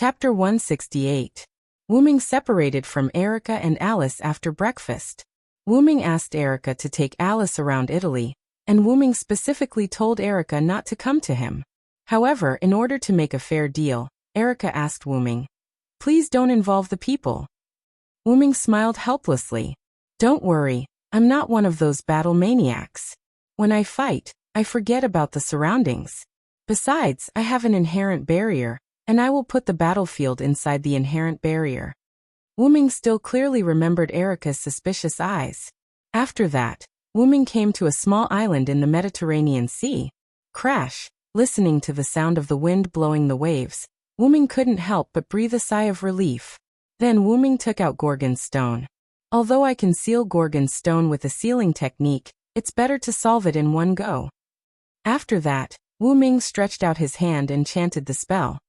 Chapter 168. Wu-Ming separated from Erica and Alice after breakfast. Wu-Ming asked Erica to take Alice around Italy, and Wu-Ming specifically told Erica not to come to him. However, in order to make a fair deal, Erica asked Wu-Ming, "Please don't involve the people." Wu-Ming smiled helplessly. "Don't worry, I'm not one of those battle maniacs. When I fight, I forget about the surroundings. Besides, I have an inherent barrier, and I will put the battlefield inside the inherent barrier." Wu-Ming still clearly remembered Erica's suspicious eyes. After that, Wu-Ming came to a small island in the Mediterranean Sea. Crash, listening to the sound of the wind blowing the waves, Wu-Ming couldn't help but breathe a sigh of relief. Then Wu-Ming took out Gorgon's stone. Although I can seal Gorgon's stone with a sealing technique, it's better to solve it in one go. After that, Wu-Ming stretched out his hand and chanted the spell.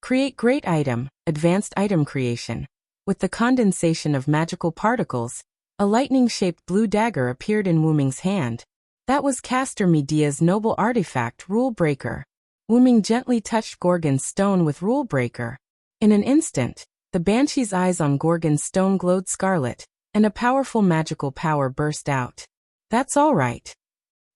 Create great item, advanced item creation. With the condensation of magical particles, a lightning-shaped blue dagger appeared in Wu-Ming's hand. That was Caster Media's noble artifact, Rule Breaker. Wu-Ming gently touched Gorgon's stone with Rule Breaker. In an instant, the Banshee's eyes on Gorgon's stone glowed scarlet, and a powerful magical power burst out. "That's all right."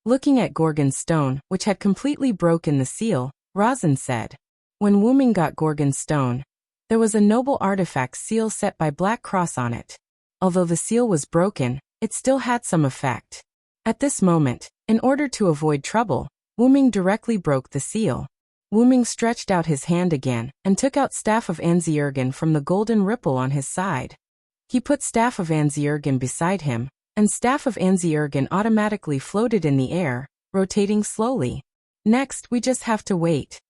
Looking at Gorgon's stone, which had completely broken the seal, Rosin said. When Wu-Ming got Gorgon's stone, there was a noble artifact seal set by Black Cross on it. Although the seal was broken, it still had some effect. At this moment, in order to avoid trouble, Wu-Ming directly broke the seal. Wu-Ming stretched out his hand again and took out Staff of Anziergen from the golden ripple on his side. He put Staff of Anziergen beside him, and Staff of Anziergen automatically floated in the air, rotating slowly. "Next, we just have to wait,"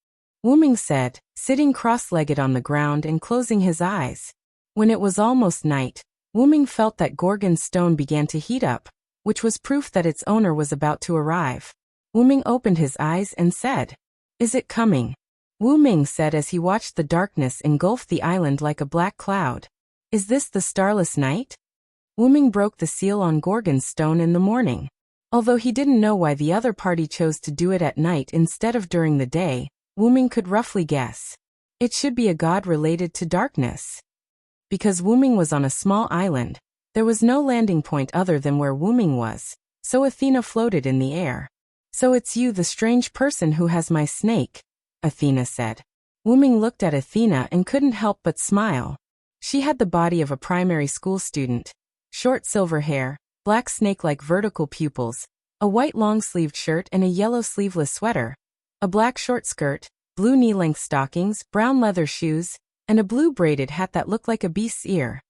Wu-Ming said, sitting cross-legged on the ground and closing his eyes. When it was almost night, Wu-Ming felt that Gorgon's stone began to heat up, which was proof that its owner was about to arrive. Wu-Ming opened his eyes and said, "Is it coming?" Wu-Ming said as he watched the darkness engulf the island like a black cloud. "Is this the starless night?" Wu-Ming broke the seal on Gorgon's stone in the morning. Although he didn't know why the other party chose to do it at night instead of during the day, Wu-Ming could roughly guess. It should be a god related to darkness. Because Wu-Ming was on a small island, there was no landing point other than where Wu-Ming was, so Athena floated in the air. "So it's you, the strange person who has my snake," Athena said. Wu-Ming looked at Athena and couldn't help but smile. She had the body of a primary school student. Short silver hair, black snake-like vertical pupils, a white long-sleeved shirt and a yellow sleeveless sweater, a black short skirt, blue knee-length stockings, brown leather shoes, and a blue braided hat that looked like a beast's ear.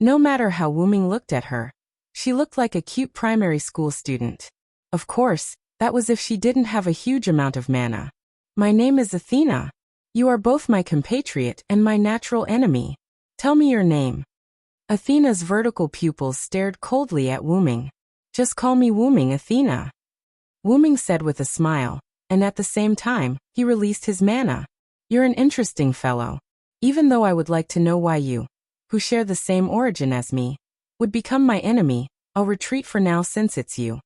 No matter how Wu-Ming looked at her, she looked like a cute primary school student. Of course, that was if she didn't have a huge amount of mana. "My name is Athena. You are both my compatriot and my natural enemy. Tell me your name." Athena's vertical pupils stared coldly at Wu-Ming. "Just call me Wu-Ming, Athena," Wu-Ming said with a smile, and at the same time, he released his mana. "You're an interesting fellow. Even though I would like to know why you, who share the same origin as me, would become my enemy, I'll retreat for now since it's you,"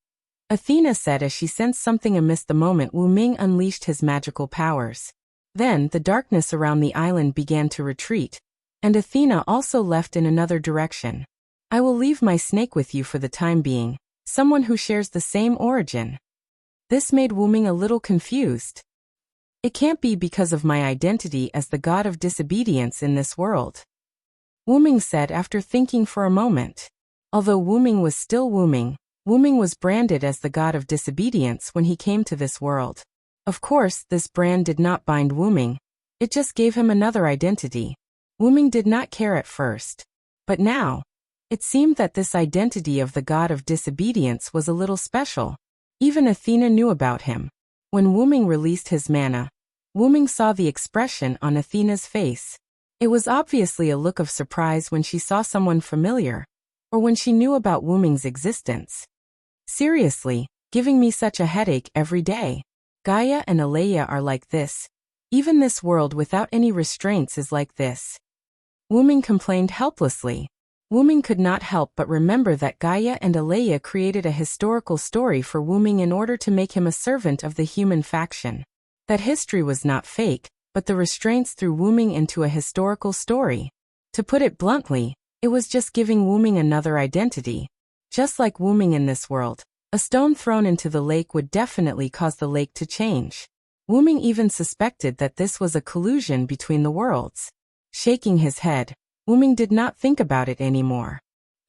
Athena said as she sensed something amiss the moment Wu-Ming unleashed his magical powers. Then the darkness around the island began to retreat, and Athena also left in another direction. "I will leave my snake with you for the time being, someone who shares the same origin." This made Wu-Ming a little confused. "It can't be because of my identity as the god of disobedience in this world," Wu-Ming said after thinking for a moment. Although Wu-Ming was still Wu-Ming, Wu-Ming was branded as the god of disobedience when he came to this world. Of course, this brand did not bind Wu-Ming. It just gave him another identity. Wu-Ming did not care at first. But now, it seemed that this identity of the god of disobedience was a little special. Even Athena knew about him. When Wu-Ming released his mana, Wu-Ming saw the expression on Athena's face. It was obviously a look of surprise when she saw someone familiar, or when she knew about Wu-Ming's existence. "Seriously, giving me such a headache every day. Gaia and Alea are like this. Even this world without any restraints is like this." Wu-Ming complained helplessly. Wu-Ming could not help but remember that Gaia and Alea created a historical story for Wu-Ming in order to make him a servant of the human faction. That history was not fake, but the restraints threw Wuming into a historical story. To put it bluntly, it was just giving Wuming another identity. Just like Wuming in this world, a stone thrown into the lake would definitely cause the lake to change. Wuming even suspected that this was a collusion between the worlds. Shaking his head, Wuming did not think about it anymore.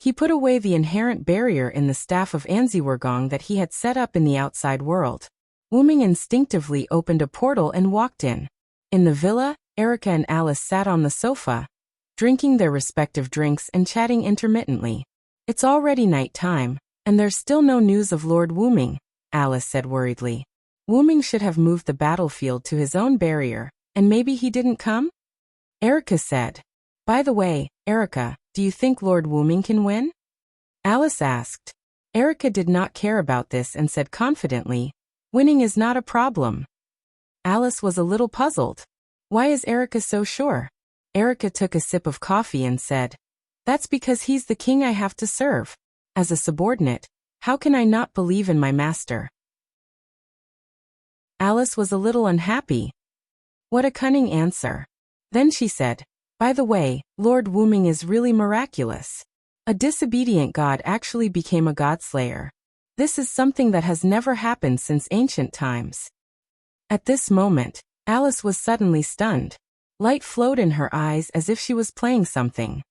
He put away the inherent barrier in the staff of Anziwergong that he had set up in the outside world. Wuming instinctively opened a portal and walked in. In the villa, Erica and Alice sat on the sofa, drinking their respective drinks and chatting intermittently. It's already night time, and there's still no news of Lord Wuming, Alice said worriedly. Wuming should have moved the battlefield to his own barrier, and maybe he didn't come? Erica said. By the way, Erica, do you think Lord Wuming can win? Alice asked. Erica did not care about this and said confidently, winning is not a problem. Alice was a little puzzled. Why is Erica so sure? Erica took a sip of coffee and said, that's because he's the king I have to serve. As a subordinate, how can I not believe in my master? Alice was a little unhappy. What a cunning answer. Then she said, by the way, Lord Wuming is really miraculous. A disobedient god actually became a godslayer. This is something that has never happened since ancient times. At this moment, Alice was suddenly stunned. Light flowed in her eyes as if she was playing something.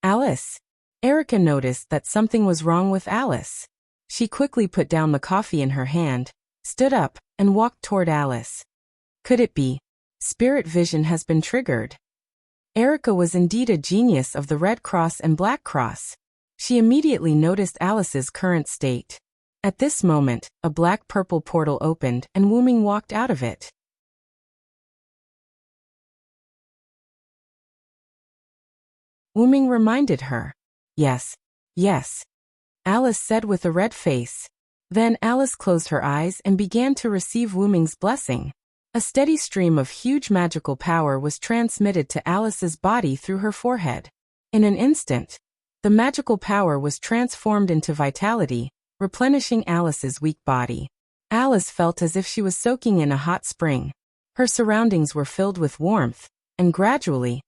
Alice. Erica noticed that something was wrong with Alice. She quickly put down the coffee in her hand, stood up, and walked toward Alice. Could it be? Spirit vision has been triggered. Erica was indeed a genius of the Red Cross and Black Cross. She immediately noticed Alice's current state. At this moment, a black-purple portal opened and Wuming walked out of it. Wuming reminded her. Yes, yes, Alice said with a red face. Then Alice closed her eyes and began to receive Wuming's blessing. A steady stream of huge magical power was transmitted to Alice's body through her forehead. In an instant, the magical power was transformed into vitality, replenishing Alice's weak body. Alice felt as if she was soaking in a hot spring. Her surroundings were filled with warmth, and gradually,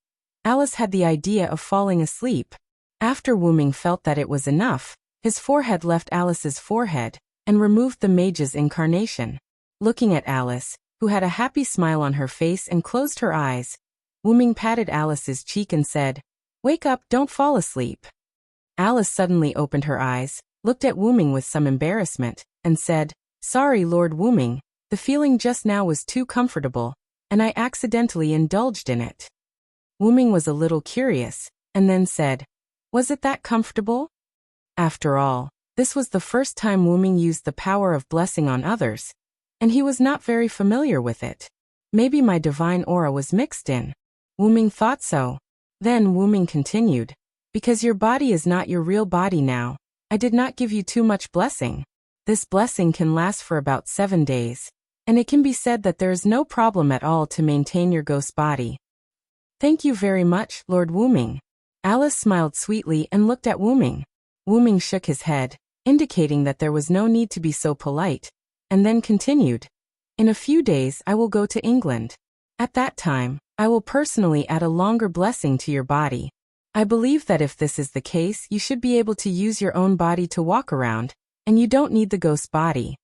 Alice had the idea of falling asleep. After Wuming felt that it was enough, his forehead left Alice's forehead, and removed the mage's incarnation. Looking at Alice, who had a happy smile on her face and closed her eyes, Wuming patted Alice's cheek and said, "Wake up, don't fall asleep." Alice suddenly opened her eyes, looked at Wuming with some embarrassment, and said, "Sorry, Lord Wuming, the feeling just now was too comfortable, and I accidentally indulged in it." Wuming was a little curious, and then said, "Was it that comfortable?" After all, this was the first time Wuming used the power of blessing on others, and he was not very familiar with it. Maybe my divine aura was mixed in. Wuming thought so. Then Wuming continued, "Because your body is not your real body now, I did not give you too much blessing. This blessing can last for about 7 days, and it can be said that there is no problem at all to maintain your ghost body." "Thank you very much, Lord Wuming." Alice smiled sweetly and looked at Wuming. Wuming shook his head, indicating that there was no need to be so polite, and then continued, "In a few days I will go to England. At that time, I will personally add a longer blessing to your body. I believe that if this is the case, you should be able to use your own body to walk around, and you don't need the ghost body."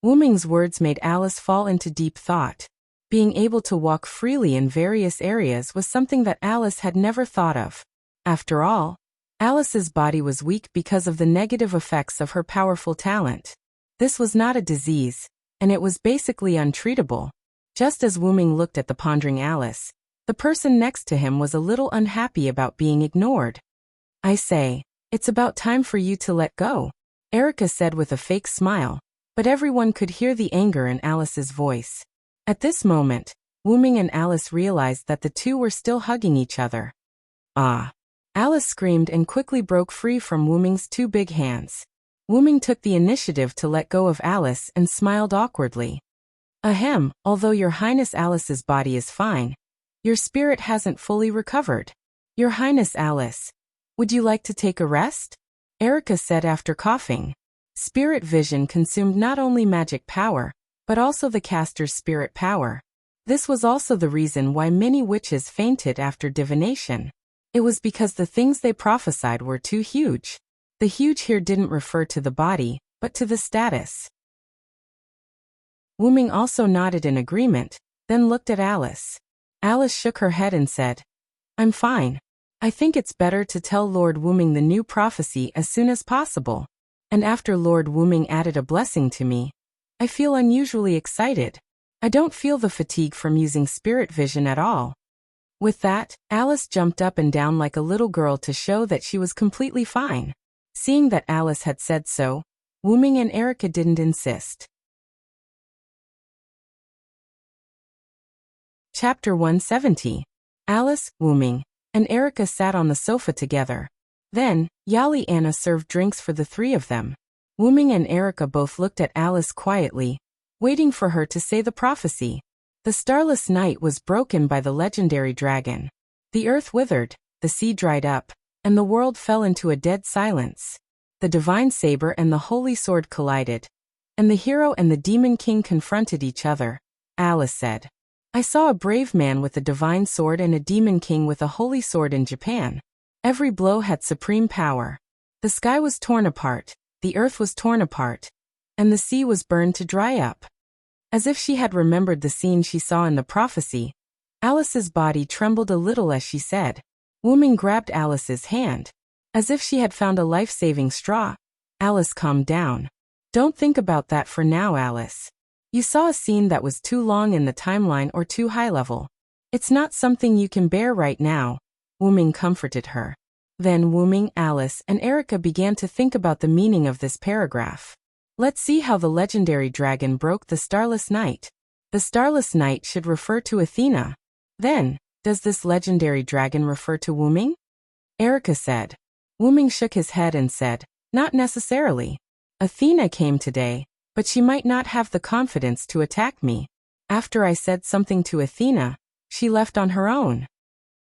Wuming's words made Alice fall into deep thought. Being able to walk freely in various areas was something that Alice had never thought of. After all, Alice's body was weak because of the negative effects of her powerful talent. This was not a disease, and it was basically untreatable. Just as Wuming looked at the pondering Alice, the person next to him was a little unhappy about being ignored. "I say, it's about time for you to let go," Erica said with a fake smile, but everyone could hear the anger in Alice's voice. At this moment, Wuming and Alice realized that the two were still hugging each other. "Ah!" Alice screamed and quickly broke free from Wuming's 2 big hands. Wuming took the initiative to let go of Alice and smiled awkwardly. "Ahem, although your Highness Alice's body is fine, your spirit hasn't fully recovered. Your Highness Alice, would you like to take a rest?" Erica said after coughing. Spirit vision consumed not only magic power, but also the caster's spirit power. This was also the reason why many witches fainted after divination. It was because the things they prophesied were too huge. The huge here didn't refer to the body, but to the status. Wu Ming also nodded in agreement, then looked at Alice. Alice shook her head and said, "I'm fine. I think it's better to tell Lord Wu Ming the new prophecy as soon as possible. And after Lord Wu Ming added a blessing to me, I feel unusually excited. I don't feel the fatigue from using spirit vision at all." With that, Alice jumped up and down like a little girl to show that she was completely fine. Seeing that Alice had said so, Wu Ming and Erica didn't insist. Chapter 170. Alice, Wu Ming, and Erica sat on the sofa together. Then, Yali Anna served drinks for the three of them. Wu Ming and Erica both looked at Alice quietly, waiting for her to say the prophecy. The starless night was broken by the legendary dragon. The earth withered, the sea dried up, and the world fell into a dead silence. The divine saber and the holy sword collided, and the hero and the demon king confronted each other. Alice said, "I saw a brave man with a divine sword and a demon king with a holy sword in Japan. Every blow had supreme power. The sky was torn apart, the earth was torn apart, and the sea was burned to dry up." As if she had remembered the scene she saw in the prophecy, Alice's body trembled a little as she said. Wu Ming grabbed Alice's hand. As if she had found a life-saving straw. Alice calmed down. "Don't think about that for now, Alice. You saw a scene that was too long in the timeline or too high level. It's not something you can bear right now," Wu Ming comforted her. Then Wu Ming, Alice, and Erica began to think about the meaning of this paragraph. Let's see how the legendary dragon broke the starless night. The starless night should refer to Athena. Then, does this legendary dragon refer to Wu Ming? Erica said. Wu Ming shook his head and said, "Not necessarily. Athena came today, but she might not have the confidence to attack me. After I said something to Athena, she left on her own."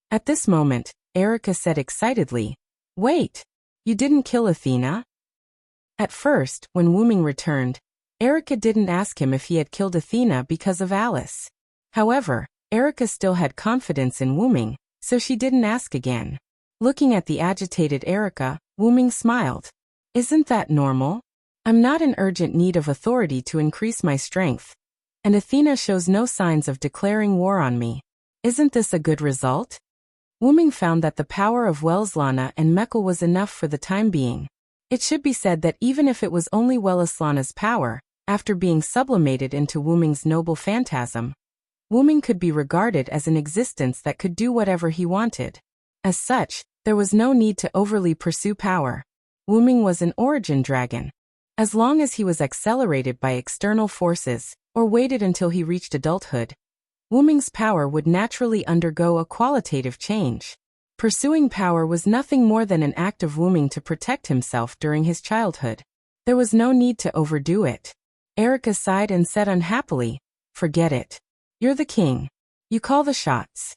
At this moment, Erica said excitedly, "Wait, you didn't kill Athena?" At first, when Wu Ming returned, Erica didn't ask him if he had killed Athena because of Alice. However, Erica still had confidence in Wu Ming, so she didn't ask again. Looking at the agitated Erica, Wu Ming smiled. "Isn't that normal? I'm not in urgent need of authority to increase my strength, and Athena shows no signs of declaring war on me. Isn't this a good result?" Wu Ming found that the power of Welslana and Mekl was enough for the time being. It should be said that even if it was only Welslana's power, after being sublimated into Wu Ming's noble phantasm, Wu Ming could be regarded as an existence that could do whatever he wanted. As such, there was no need to overly pursue power. Wu Ming was an origin dragon. As long as he was accelerated by external forces, or waited until he reached adulthood, Wu Ming's power would naturally undergo a qualitative change. Pursuing power was nothing more than an act of Wu Ming to protect himself during his childhood. There was no need to overdo it. Erica sighed and said unhappily, "Forget it. You're the king. You call the shots."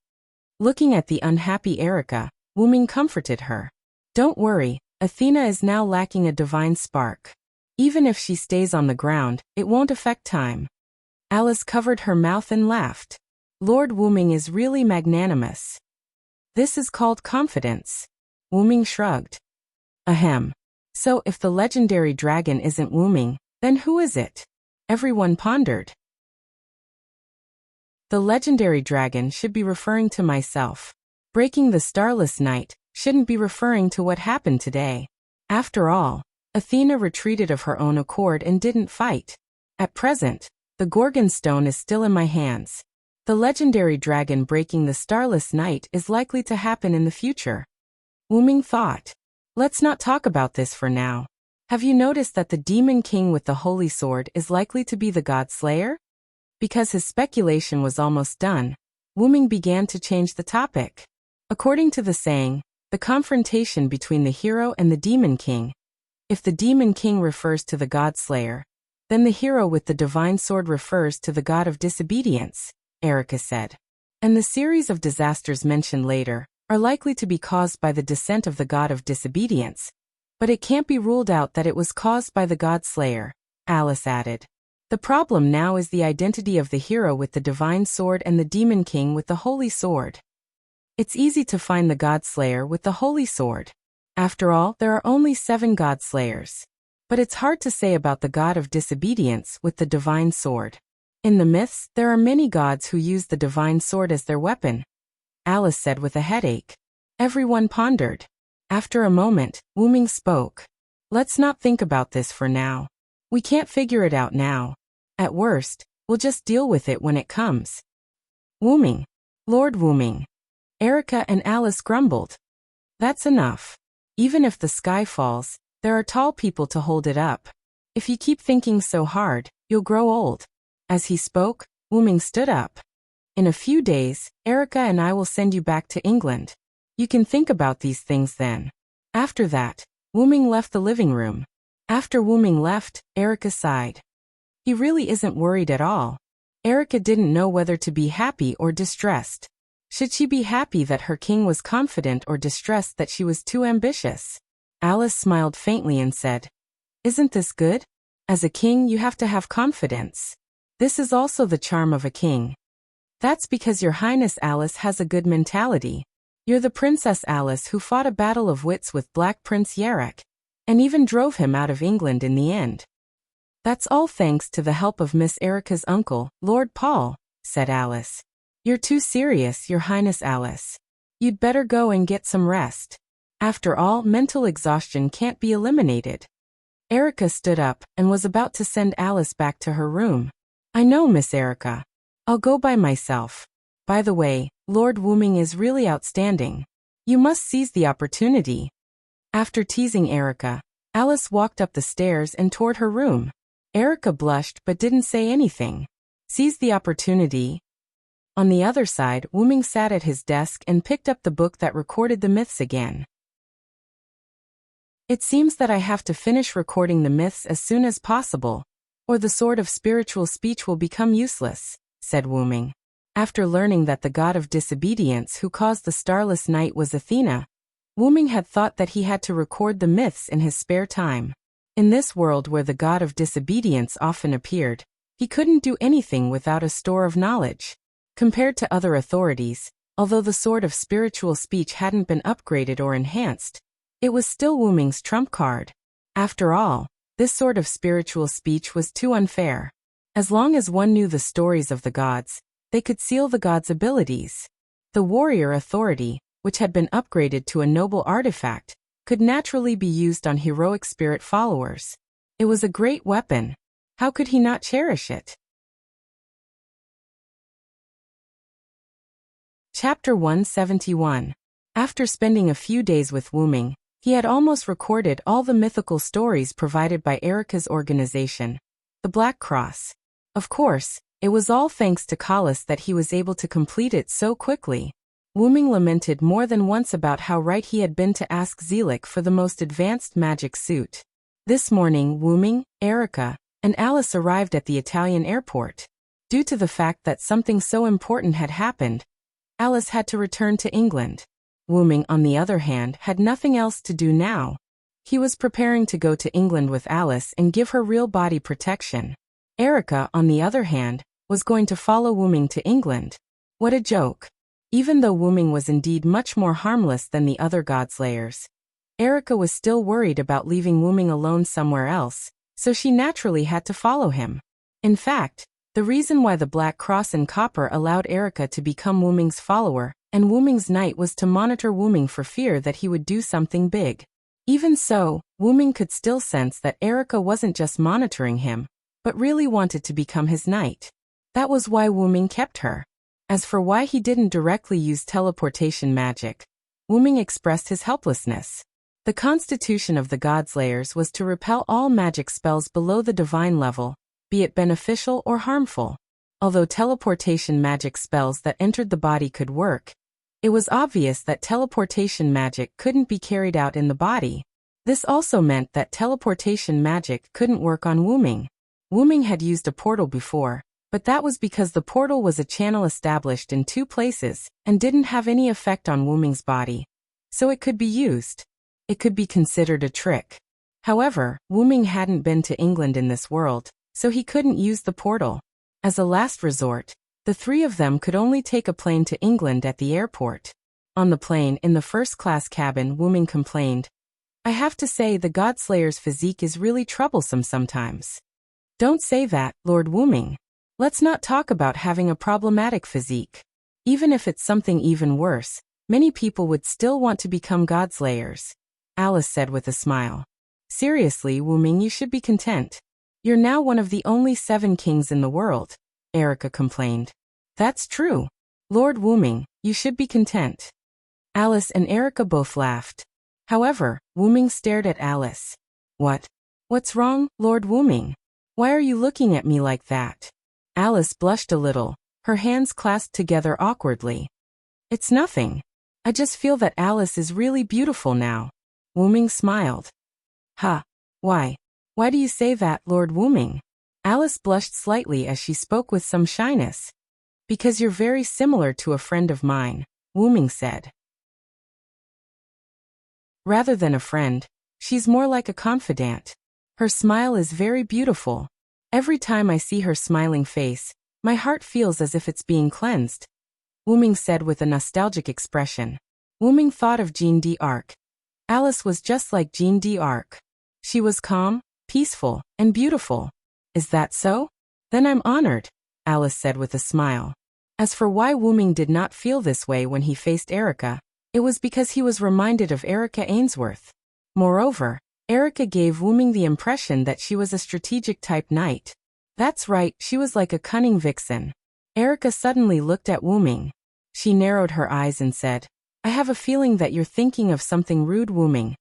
Looking at the unhappy Erica, Wu Ming comforted her. "Don't worry, Athena is now lacking a divine spark. Even if she stays on the ground, it won't affect time." Alice covered her mouth and laughed. "Lord Wu Ming is really magnanimous. This is called confidence." Wu Ming shrugged. Ahem. So if the legendary dragon isn't Wu Ming, then who is it? Everyone pondered. The legendary dragon should be referring to myself. Breaking the starless night shouldn't be referring to what happened today. After all, Athena retreated of her own accord and didn't fight. At present, the Gorgon stone is still in my hands. The legendary dragon breaking the starless night is likely to happen in the future. Wu Ming thought. Let's not talk about this for now. Have you noticed that the demon king with the holy sword is likely to be the god slayer? Because his speculation was almost done, Wu Ming began to change the topic. According to the saying, the confrontation between the hero and the demon king. If the demon king refers to the god slayer, then the hero with the divine sword refers to the god of disobedience, Erica said. And the series of disasters mentioned later are likely to be caused by the descent of the god of disobedience. But it can't be ruled out that it was caused by the god slayer, Alice added. The problem now is the identity of the hero with the divine sword and the demon king with the holy sword. It's easy to find the Godslayer with the holy sword. After all, there are only 7 Godslayers. But it's hard to say about the god of disobedience with the divine sword. In the myths, there are many gods who use the divine sword as their weapon, Alice said with a headache. Everyone pondered. After a moment, Wu Ming spoke. Let's not think about this for now. We can't figure it out now. At worst, we'll just deal with it when it comes. Wu Ming. Lord Wu Ming. Erica and Alice grumbled. That's enough. Even if the sky falls, there are tall people to hold it up. If you keep thinking so hard, you'll grow old. As he spoke, Wu Ming stood up. In a few days, Erica and I will send you back to England. You can think about these things then. After that, Wu Ming left the living room. After Wu Ming left, Erica sighed. He really isn't worried at all. Erica didn't know whether to be happy or distressed. Should she be happy that her king was confident or distressed that she was too ambitious? Alice smiled faintly and said, Isn't this good? As a king, you have to have confidence. This is also the charm of a king. That's because Your Highness Alice has a good mentality. You're the Princess Alice who fought a battle of wits with Black Prince Yarek, and even drove him out of England in the end. That's all thanks to the help of Miss Erica's uncle, Lord Paul, said Alice. You're too serious, Your Highness Alice. You'd better go and get some rest. After all, mental exhaustion can't be eliminated. Erica stood up and was about to send Alice back to her room. I know, Miss Erica. I'll go by myself. By the way, Lord Wu Ming is really outstanding. You must seize the opportunity. After teasing Erica, Alice walked up the stairs and toward her room. Erica blushed but didn't say anything. Seize the opportunity. On the other side, Wu Ming sat at his desk and picked up the book that recorded the myths again. It seems that I have to finish recording the myths as soon as possible, or the sword of spiritual speech will become useless, said Wu Ming. After learning that the god of disobedience who caused the starless night was Athena, Wu Ming had thought that he had to record the myths in his spare time. In this world where the god of disobedience often appeared, he couldn't do anything without a store of knowledge. Compared to other authorities, although the sword of spiritual speech hadn't been upgraded or enhanced, it was still Wu Ming's trump card. After all, this sort of spiritual speech was too unfair. As long as one knew the stories of the gods, they could seal the gods' abilities. The warrior authority, which had been upgraded to a noble artifact, could naturally be used on heroic spirit followers. It was a great weapon. How could he not cherish it? Chapter 171. After spending a few days with Wu Ming, he had almost recorded all the mythical stories provided by Erica's organization, the Black Cross. Of course, it was all thanks to Kalis that he was able to complete it so quickly. Wu Ming lamented more than once about how right he had been to ask Zelik for the most advanced magic suit. This morning, Wu Ming, Erica, and Alice arrived at the Italian airport. Due to the fact that something so important had happened, Alice had to return to England. Wu Ming, on the other hand, had nothing else to do now. He was preparing to go to England with Alice and give her real body protection. Erica, on the other hand, was going to follow Wu Ming to England. What a joke. Even though Wu Ming was indeed much more harmless than the other Godslayers, Erica was still worried about leaving Wu Ming alone somewhere else, so she naturally had to follow him. In fact, the reason why the Black Cross in copper allowed Erica to become Wu Ming's follower and Wu Ming's knight was to monitor Wu Ming for fear that he would do something big. Even so, Wu Ming could still sense that Erica wasn't just monitoring him, but really wanted to become his knight. That was why Wu Ming kept her. As for why he didn't directly use teleportation magic, Wu Ming expressed his helplessness. The constitution of the Godslayers was to repel all magic spells below the divine level, be it beneficial or harmful. Although teleportation magic spells that entered the body could work, it was obvious that teleportation magic couldn't be carried out in the body. This also meant that teleportation magic couldn't work on Wu Ming. Wu Ming had used a portal before, but that was because the portal was a channel established in 2 places and didn't have any effect on Wu Ming's body. So it could be used. It could be considered a trick. However, Wu Ming hadn't been to England in this world, so he couldn't use the portal. As a last resort, the three of them could only take a plane to England at the airport. On the plane, in the first-class cabin, Wu-ming complained, "I have to say the Godslayer's physique is really troublesome sometimes." "Don't say that, Lord Wu-ming. Let's not talk about having a problematic physique. Even if it's something even worse, many people would still want to become Godslayers," Alice said with a smile. "Seriously, Wu-ming, you should be content. You're now one of the only 7 kings in the world," Erica complained. "That's true. Lord Wu-ming, you should be content." Alice and Erica both laughed. However, Wu-ming stared at Alice. What's wrong, Lord Wu-ming? Why are you looking at me like that?" Alice blushed a little, her hands clasped together awkwardly. "It's nothing. I just feel that Alice is really beautiful now." Wu-ming smiled. "Ha. Why? Why do you say that, Lord Wu-ming?" Alice blushed slightly as she spoke with some shyness. "Because you're very similar to a friend of mine," Wu-ming said. "Rather than a friend, she's more like a confidant. Her smile is very beautiful. Every time I see her smiling face, my heart feels as if it's being cleansed," Wu-ming said with a nostalgic expression. Wu-ming thought of Jeanne d'Arc. Alice was just like Jeanne d'Arc. She was calm, peaceful, and beautiful. "Is that so? Then I'm honored," Alice said with a smile. As for why Wu-ming did not feel this way when he faced Erica, it was because he was reminded of Erica Ainsworth. Moreover, Erica gave Wu-ming the impression that she was a strategic type knight. That's right, she was like a cunning vixen. Erica suddenly looked at Wu-ming. She narrowed her eyes and said, "I have a feeling that you're thinking of something rude, Wu-ming."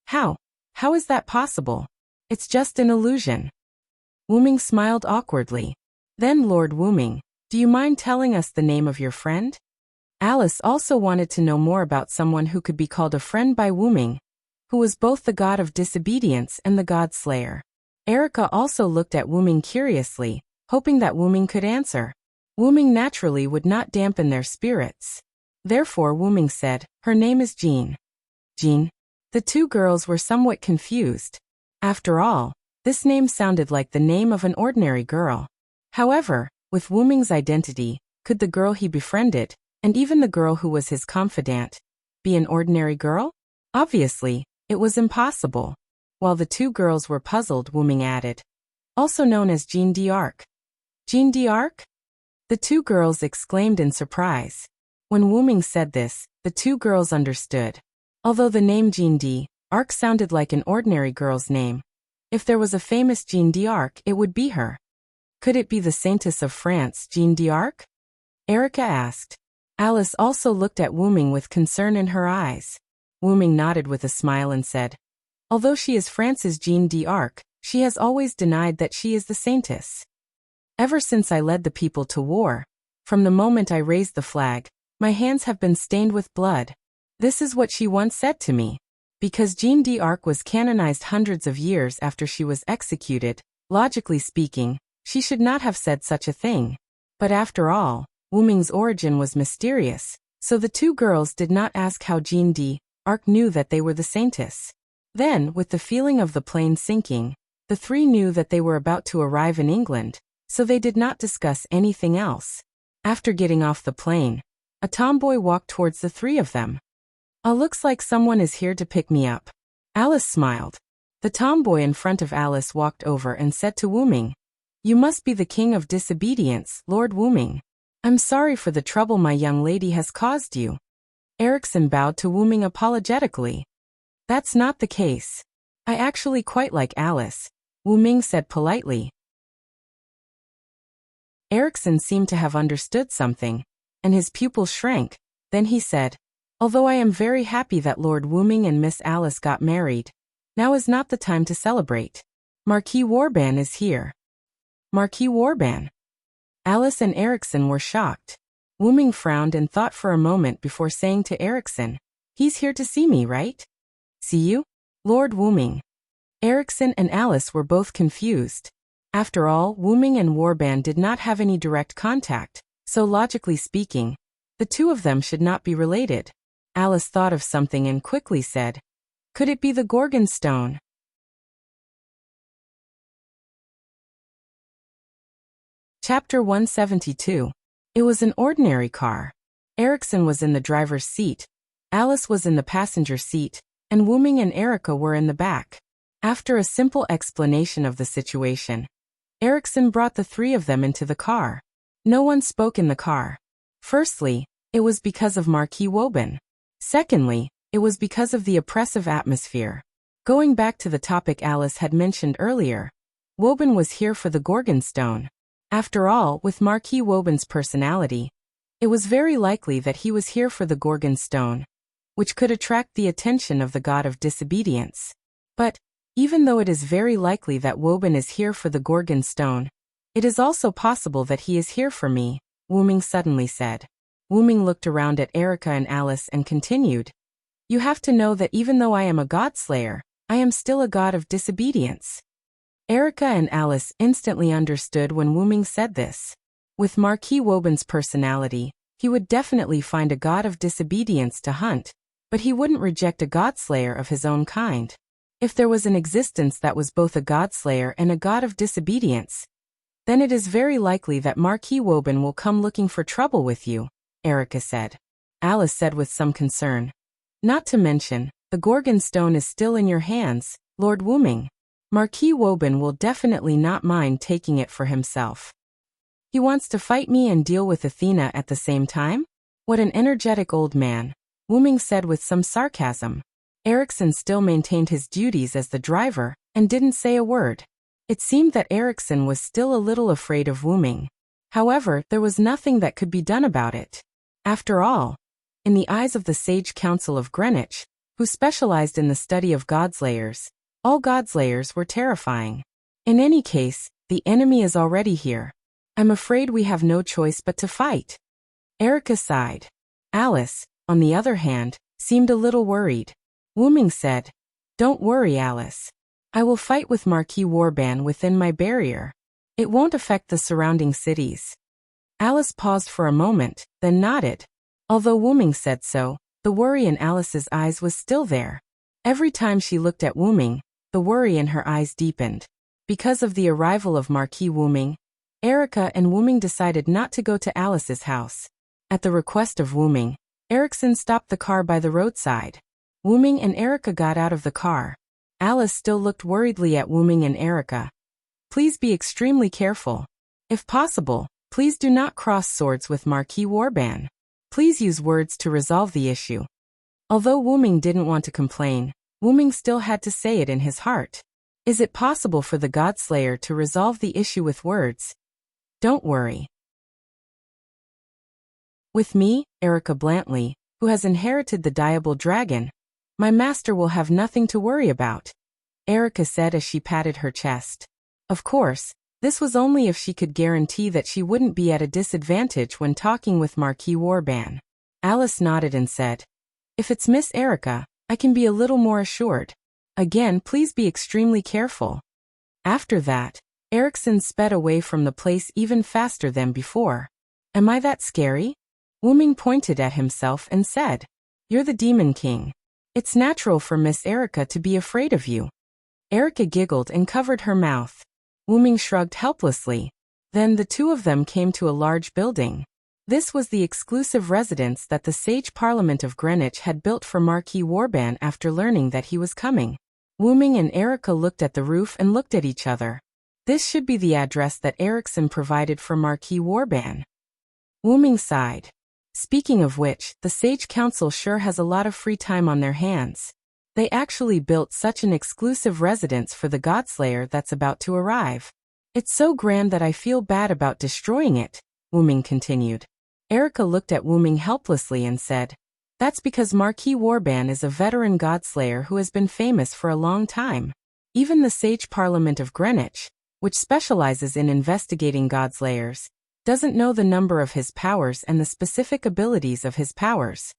How? How is that possible? It's just an illusion." Wu-ming smiled awkwardly. "Then, Lord Wu-ming, do you mind telling us the name of your friend?" Alice also wanted to know more about someone who could be called a friend by Wu-ming, who was both the god of disobedience and the god slayer. Erica also looked at Wu-ming curiously, hoping that Wu-ming could answer. Wu-ming naturally would not dampen their spirits. Therefore Wu-ming said, "Her name is Jeanne." Jeanne? The two girls were somewhat confused. After all, this name sounded like the name of an ordinary girl. However, with Wu-ming's identity, could the girl he befriended, and even the girl who was his confidant, be an ordinary girl? Obviously, it was impossible. While the two girls were puzzled, Wu-ming added, "Also known as Jeanne d'Arc." "Jeanne d'Arc?" The two girls exclaimed in surprise. When Wu-ming said this, the two girls understood. Although the name Jeanne d'Arc sounded like an ordinary girl's name, if there was a famous Jeanne d'Arc, it would be her. Could it be the Saintess of France, Jeanne d'Arc? Erica asked. Alice also looked at Wu-ming with concern in her eyes. Wu-ming nodded with a smile and said, "Although she is France's Jeanne d'Arc, she has always denied that she is the Saintess. Ever since I led the people to war, from the moment I raised the flag, my hands have been stained with blood. This is what she once said to me. Because Jeanne d'Arc was canonized hundreds of years after she was executed, logically speaking, she should not have said such a thing. But after all, Wu-ming's origin was mysterious, so the two girls did not ask how Jeanne d'Arc knew that they were the Saintess. Then, with the feeling of the plane sinking, the three knew that they were about to arrive in England, so they did not discuss anything else. After getting off the plane, a tomboy walked towards the three of them. Looks like someone is here to pick me up." Alice smiled. The tomboy in front of Alice walked over and said to Wu-ming, "You must be the king of disobedience, Lord Wu-ming. I'm sorry for the trouble my young lady has caused you." Erickson bowed to Wu-ming apologetically. "That's not the case. I actually quite like Alice," Wu-ming said politely. Erickson seemed to have understood something, and his pupils shrank. Then he said, "Although I am very happy that Lord Wu-ming and Miss Alice got married, now is not the time to celebrate. Marquis Warban is here." Marquis Warban? Alice and Erickson were shocked. Wu-ming frowned and thought for a moment before saying to Erickson, "He's here to see me, right?" "See you? Lord Wu-ming." Erickson and Alice were both confused. After all, Wu-ming and Warban did not have any direct contact, so logically speaking, the two of them should not be related. Alice thought of something and quickly said, "Could it be the Gorgon stone?" Chapter 172. It was an ordinary car. Erikson was in the driver's seat, Alice was in the passenger seat, and Wuming and Erica were in the back. After a simple explanation of the situation, Erikson brought the three of them into the car. No one spoke in the car. Firstly, it was because of Marquis Woban. Secondly, it was because of the oppressive atmosphere. Going back to the topic Alice had mentioned earlier, Woban was here for the Gorgon Stone. After all, with Marquis Woban's personality, it was very likely that he was here for the Gorgon Stone, which could attract the attention of the god of disobedience. But, even though it is very likely that Woban is here for the Gorgon Stone, it is also possible that he is here for me, Wuming suddenly said. Wuming looked around at Erica and Alice and continued, "You have to know that even though I am a god-slayer, I am still a god of disobedience." Erica and Alice instantly understood when Wuming said this. With Marquis Woban's personality, he would definitely find a god of disobedience to hunt, but he wouldn't reject a god-slayer of his own kind. If there was an existence that was both a god-slayer and a god of disobedience, then it is very likely that Marquis Woban will come looking for trouble with you, Erica said. Alice said with some concern. Not to mention, the Gorgon Stone is still in your hands, Lord Wuming. Marquis Woban will definitely not mind taking it for himself. He wants to fight me and deal with Athena at the same time? What an energetic old man, Wuming said with some sarcasm. Erikson still maintained his duties as the driver, and didn't say a word. It seemed that Erikson was still a little afraid of Wuming. However, there was nothing that could be done about it. After all, in the eyes of the Sage Council of Greenwich, who specialized in the study of godslayers, all godslayers were terrifying. In any case, the enemy is already here. I'm afraid we have no choice but to fight. Erica sighed. Alice, on the other hand, seemed a little worried. Wuming said, "Don't worry, Alice. I will fight with Marquis Woban within my barrier. It won't affect the surrounding cities." Alice paused for a moment, then nodded. Although Wuming said so, the worry in Alice's eyes was still there. Every time she looked at Wuming, the worry in her eyes deepened. Because of the arrival of Marquis Wuming, Erica and Wuming decided not to go to Alice's house. At the request of Wuming, Erikson stopped the car by the roadside. Wuming and Erica got out of the car. Alice still looked worriedly at Wuming and Erica. "Please be extremely careful. If possible, please do not cross swords with Marquis Woban. Please use words to resolve the issue." Although Wuming didn't want to complain, Wuming still had to say it in his heart. Is it possible for the Godslayer to resolve the issue with words? Don't worry. With me, Erica Blantley, who has inherited the Diable Dragon, my master will have nothing to worry about, Erica said as she patted her chest. Of course, this was only if she could guarantee that she wouldn't be at a disadvantage when talking with Marquis Woban. Alice nodded and said, "If it's Miss Erica, I can be a little more assured. Again, please be extremely careful." After that, Erikson sped away from the place even faster than before. "Am I that scary?" Wuming pointed at himself and said, "You're the Demon King. It's natural for Miss Erica to be afraid of you." Erica giggled and covered her mouth. Wuming shrugged helplessly. Then the two of them came to a large building. This was the exclusive residence that the Sage Parliament of Greenwich had built for Marquis Woban after learning that he was coming. Wuming and Erica looked at the roof and looked at each other. This should be the address that Erikson provided for Marquis Woban. Wuming sighed. Speaking of which, the Sage Council sure has a lot of free time on their hands. They actually built such an exclusive residence for the Godslayer that's about to arrive. It's so grand that I feel bad about destroying it, Wuming continued. Erica looked at Wuming helplessly and said, "That's because Marquis Woban is a veteran Godslayer who has been famous for a long time. Even the Sage Parliament of Greenwich, which specializes in investigating Godslayers, doesn't know the number of his powers and the specific abilities of his powers.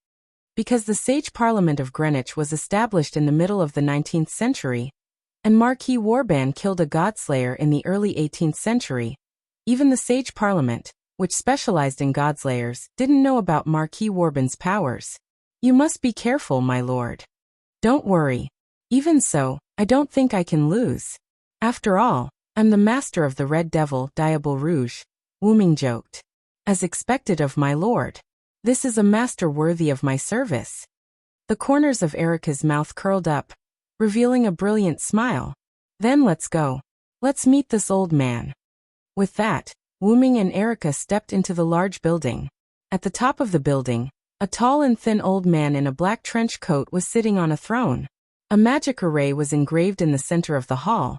Because the Sage Parliament of Greenwich was established in the middle of the 19th century, and Marquis Woban killed a Godslayer in the early 18th century, even the Sage Parliament, which specialized in Godslayers, didn't know about Marquis Woban's powers. You must be careful, my lord. Don't worry. Even so, I don't think I can lose. After all, I'm the master of the Red Devil, Diable Rouge. Wu-ming joked. As expected of my lord. This is a master worthy of my service. The corners of Erica's mouth curled up, revealing a brilliant smile. Then let's go. Let's meet this old man. With that, Wu-ming and Erica stepped into the large building. At the top of the building, a tall and thin old man in a black trench coat was sitting on a throne. A magic array was engraved in the center of the hall,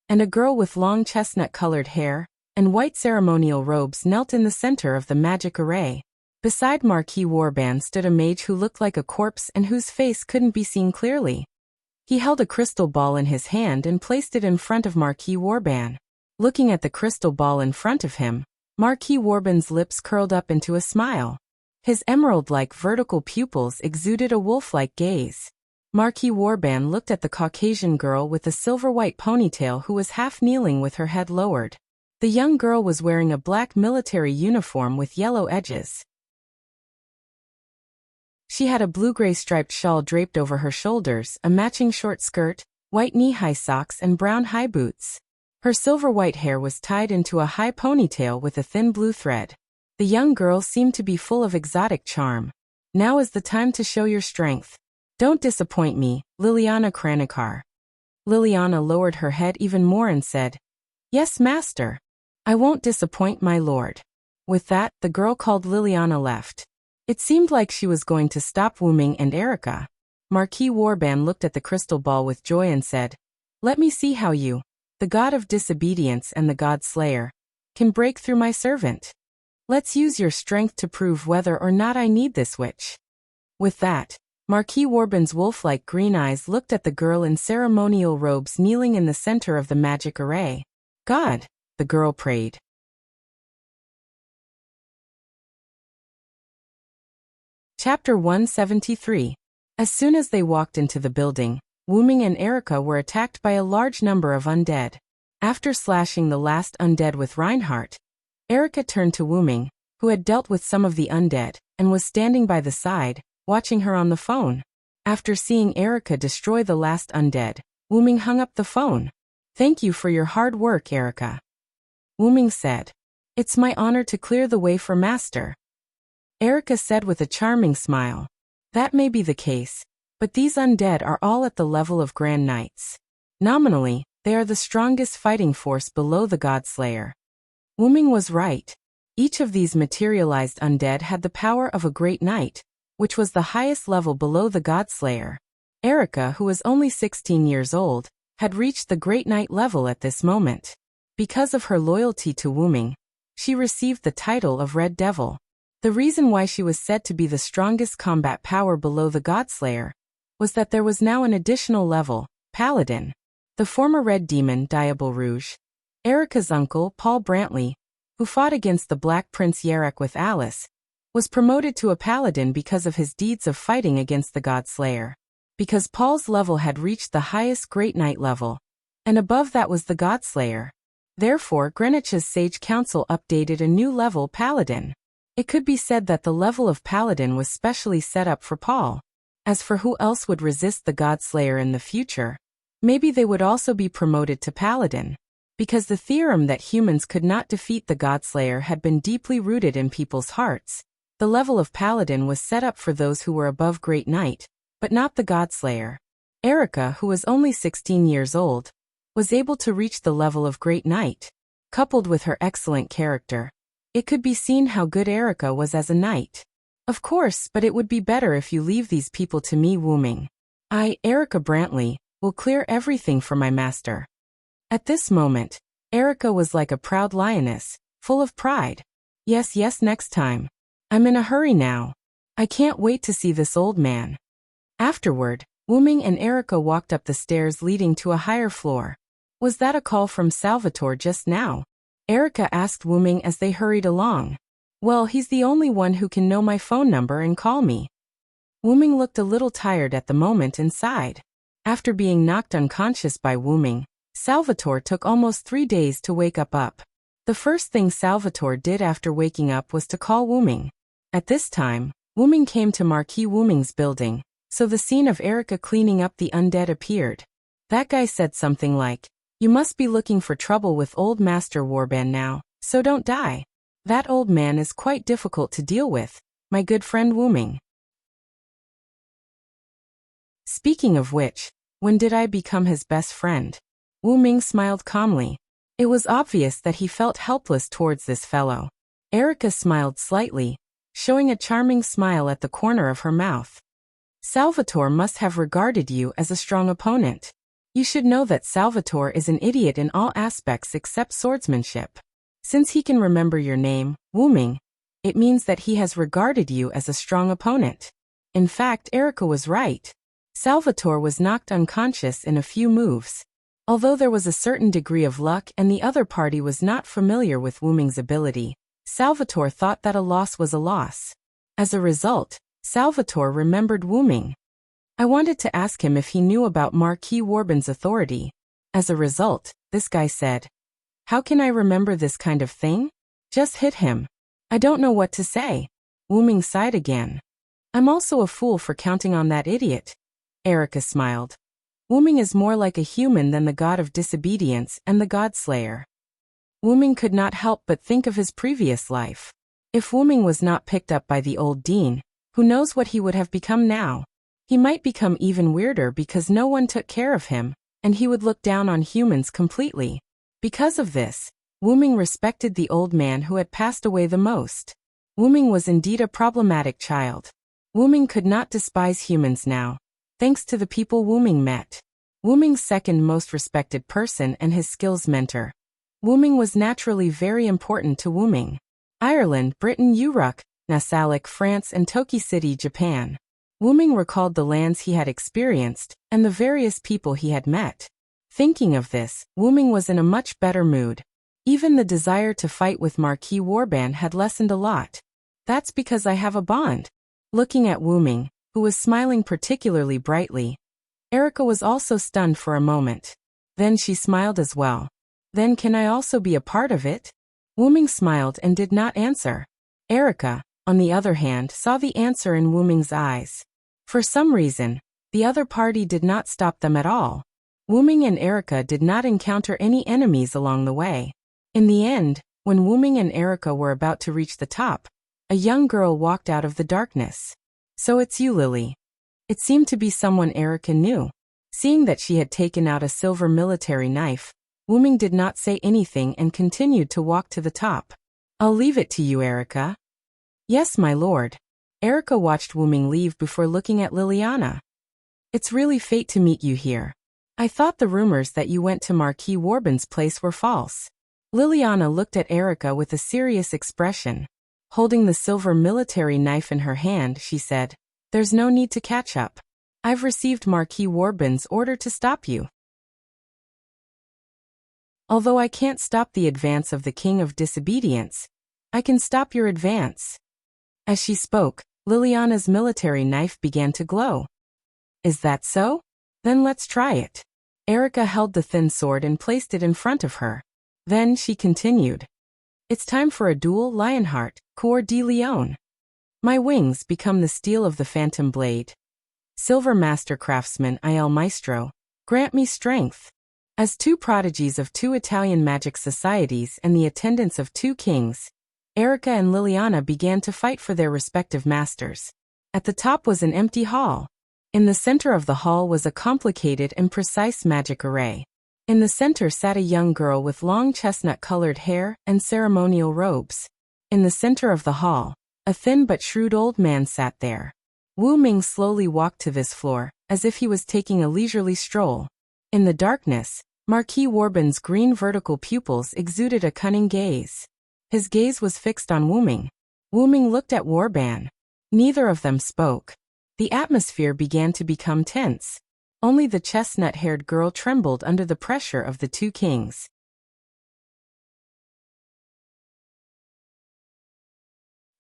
and a girl with long chestnut-colored hair and white ceremonial robes knelt in the center of the magic array. Beside Marquis Warband stood a mage who looked like a corpse and whose face couldn't be seen clearly. He held a crystal ball in his hand and placed it in front of Marquis Warband. Looking at the crystal ball in front of him, Marquis Warband's lips curled up into a smile. His emerald-like vertical pupils exuded a wolf-like gaze. Marquis Warband looked at the Caucasian girl with the silver-white ponytail who was half-kneeling with her head lowered. The young girl was wearing a black military uniform with yellow edges. She had a blue-gray striped shawl draped over her shoulders, a matching short skirt, white knee-high socks and brown high boots. Her silver-white hair was tied into a high ponytail with a thin blue thread. The young girl seemed to be full of exotic charm. Now is the time to show your strength. Don't disappoint me, Liliana Kranikar. Liliana lowered her head even more and said, Yes, master. I won't disappoint my lord. With that, the girl called Liliana left. It seemed like she was going to stop Wu-ming and Erica. Marquis Warband looked at the crystal ball with joy and said, Let me see how you, the god of disobedience and the god slayer, can break through my servant. Let's use your strength to prove whether or not I need this witch. With that, Marquis Warband's wolf-like green eyes looked at the girl in ceremonial robes kneeling in the center of the magic array. God, the girl prayed. Chapter 173. As soon as they walked into the building, Wu-ming and Erica were attacked by a large number of undead. After slashing the last undead with Reinhardt, Erica turned to Wu-ming, who had dealt with some of the undead, and was standing by the side, watching her on the phone. After seeing Erica destroy the last undead, Wu-ming hung up the phone. Thank you for your hard work, Erica. Wu-ming said. It's my honor to clear the way for master. Erica said with a charming smile. That may be the case, but these undead are all at the level of Grand Knights. Nominally, they are the strongest fighting force below the Godslayer. Wu-ming was right. Each of these materialized undead had the power of a Great Knight, which was the highest level below the Godslayer. Erica, who was only 16 years old, had reached the Great Knight level at this moment. Because of her loyalty to Wu-ming, she received the title of Red Devil. The reason why she was said to be the strongest combat power below the Godslayer was that there was now an additional level, Paladin. The former Red Demon, Diable Rouge, Erica's uncle, Paul Brantley, who fought against the Black Prince Yarek with Alice, was promoted to a Paladin because of his deeds of fighting against the Godslayer. Because Paul's level had reached the highest Great Knight level, and above that was the Godslayer. Therefore, Greenwich's Sage Council updated a new level Paladin. It could be said that the level of Paladin was specially set up for Paul. As for who else would resist the Godslayer in the future, maybe they would also be promoted to Paladin. Because the theorem that humans could not defeat the Godslayer had been deeply rooted in people's hearts, the level of Paladin was set up for those who were above Great Knight, but not the Godslayer. Erica, who was only 16 years old, was able to reach the level of Great Knight. Coupled with her excellent character, it could be seen how good Erica was as a knight. Of course, but it would be better if you leave these people to me, Wu-ming. I, Erica Brantley, will clear everything for my master. At this moment, Erica was like a proud lioness, full of pride. Yes, next time. I'm in a hurry now. I can't wait to see this old man. Afterward, Wu-ming and Erica walked up the stairs leading to a higher floor. Was that a call from Salvatore just now? Erica asked Wu-ming as they hurried along. Well, he's the only one who can know my phone number and call me. Wu-ming looked a little tired at the moment and sighed. After being knocked unconscious by Wu-ming, Salvatore took almost 3 days to wake up. The first thing Salvatore did after waking up was to call Wu-ming. At this time, Wu-ming came to Marquis Wu-ming's building, so the scene of Erica cleaning up the undead appeared. That guy said something like, "You must be looking for trouble with old Master Warband now, so don't die." That old man is quite difficult to deal with, my good friend Wu Ming. Speaking of which, when did I become his best friend? Wu Ming smiled calmly. It was obvious that he felt helpless towards this fellow. Erica smiled slightly, showing a charming smile at the corner of her mouth. Salvatore must have regarded you as a strong opponent. You should know that Salvatore is an idiot in all aspects except swordsmanship. Since he can remember your name, Wu Ming, it means that he has regarded you as a strong opponent. In fact, Erica was right. Salvatore was knocked unconscious in a few moves. Although there was a certain degree of luck and the other party was not familiar with Wu Ming's ability, Salvatore thought that a loss was a loss. As a result, Salvatore remembered Wu Ming. I wanted to ask him if he knew about Marquis Warben's authority. As a result, this guy said, "How can I remember this kind of thing? Just hit him." I don't know what to say. Wu Ming sighed again. I'm also a fool for counting on that idiot. Erica smiled. Wu Ming is more like a human than the god of disobedience and the godslayer. Wu Ming could not help but think of his previous life. If Wu Ming was not picked up by the old dean, who knows what he would have become now? He might become even weirder because no one took care of him, and he would look down on humans completely. Because of this, Wu Ming respected the old man who had passed away the most. Wu Ming was indeed a problematic child. Wu Ming could not despise humans now, thanks to the people Wu Ming met. Wu Ming's second most respected person and his skills mentor. Wu Ming was naturally very important to Wu Ming. Ireland, Britain, Uruk, Nasalik, France and Toki City, Japan. Wu Ming recalled the lands he had experienced and the various people he had met. Thinking of this, Wu Ming was in a much better mood. Even the desire to fight with Marquis Warban had lessened a lot. That's because I have a bond. Looking at Wu Ming, who was smiling particularly brightly, Erica was also stunned for a moment. Then she smiled as well. Then can I also be a part of it? Wu Ming smiled and did not answer. Erica, on the other hand, saw the answer in Wu Ming's eyes. For some reason, the other party did not stop them at all. Wu Ming and Erica did not encounter any enemies along the way. In the end, when Wu Ming and Erica were about to reach the top, a young girl walked out of the darkness. So it's you, Lily. It seemed to be someone Erica knew. Seeing that she had taken out a silver military knife, Wu Ming did not say anything and continued to walk to the top. I'll leave it to you, Erica. Yes, my lord. Erica watched Wu Ming leave before looking at Liliana. It's really fate to meet you here. I thought the rumors that you went to Marquis Warban's place were false. Liliana looked at Erica with a serious expression. Holding the silver military knife in her hand, she said, "There's no need to catch up. I've received Marquis Warban's order to stop you. Although I can't stop the advance of the King of Disobedience, I can stop your advance." As she spoke, Liliana's military knife began to glow. Is that so? Then let's try it. Erica held the thin sword and placed it in front of her. Then she continued. It's time for a duel, Lionheart, Coeur de Lion. My wings become the steel of the phantom blade. Silver Master Craftsman Il Maestro, grant me strength. As two prodigies of two Italian magic societies and the attendants of two kings, Erica and Liliana began to fight for their respective masters. At the top was an empty hall. In the center of the hall was a complicated and precise magic array. In the center sat a young girl with long chestnut-colored hair and ceremonial robes. In the center of the hall, a thin but shrewd old man sat there. Wu Ming slowly walked to this floor, as if he was taking a leisurely stroll. In the darkness, Marquis Warban's green vertical pupils exuded a cunning gaze. His gaze was fixed on Wu Ming. Wu Ming looked at Warban. Neither of them spoke. The atmosphere began to become tense. Only the chestnut-haired girl trembled under the pressure of the two kings.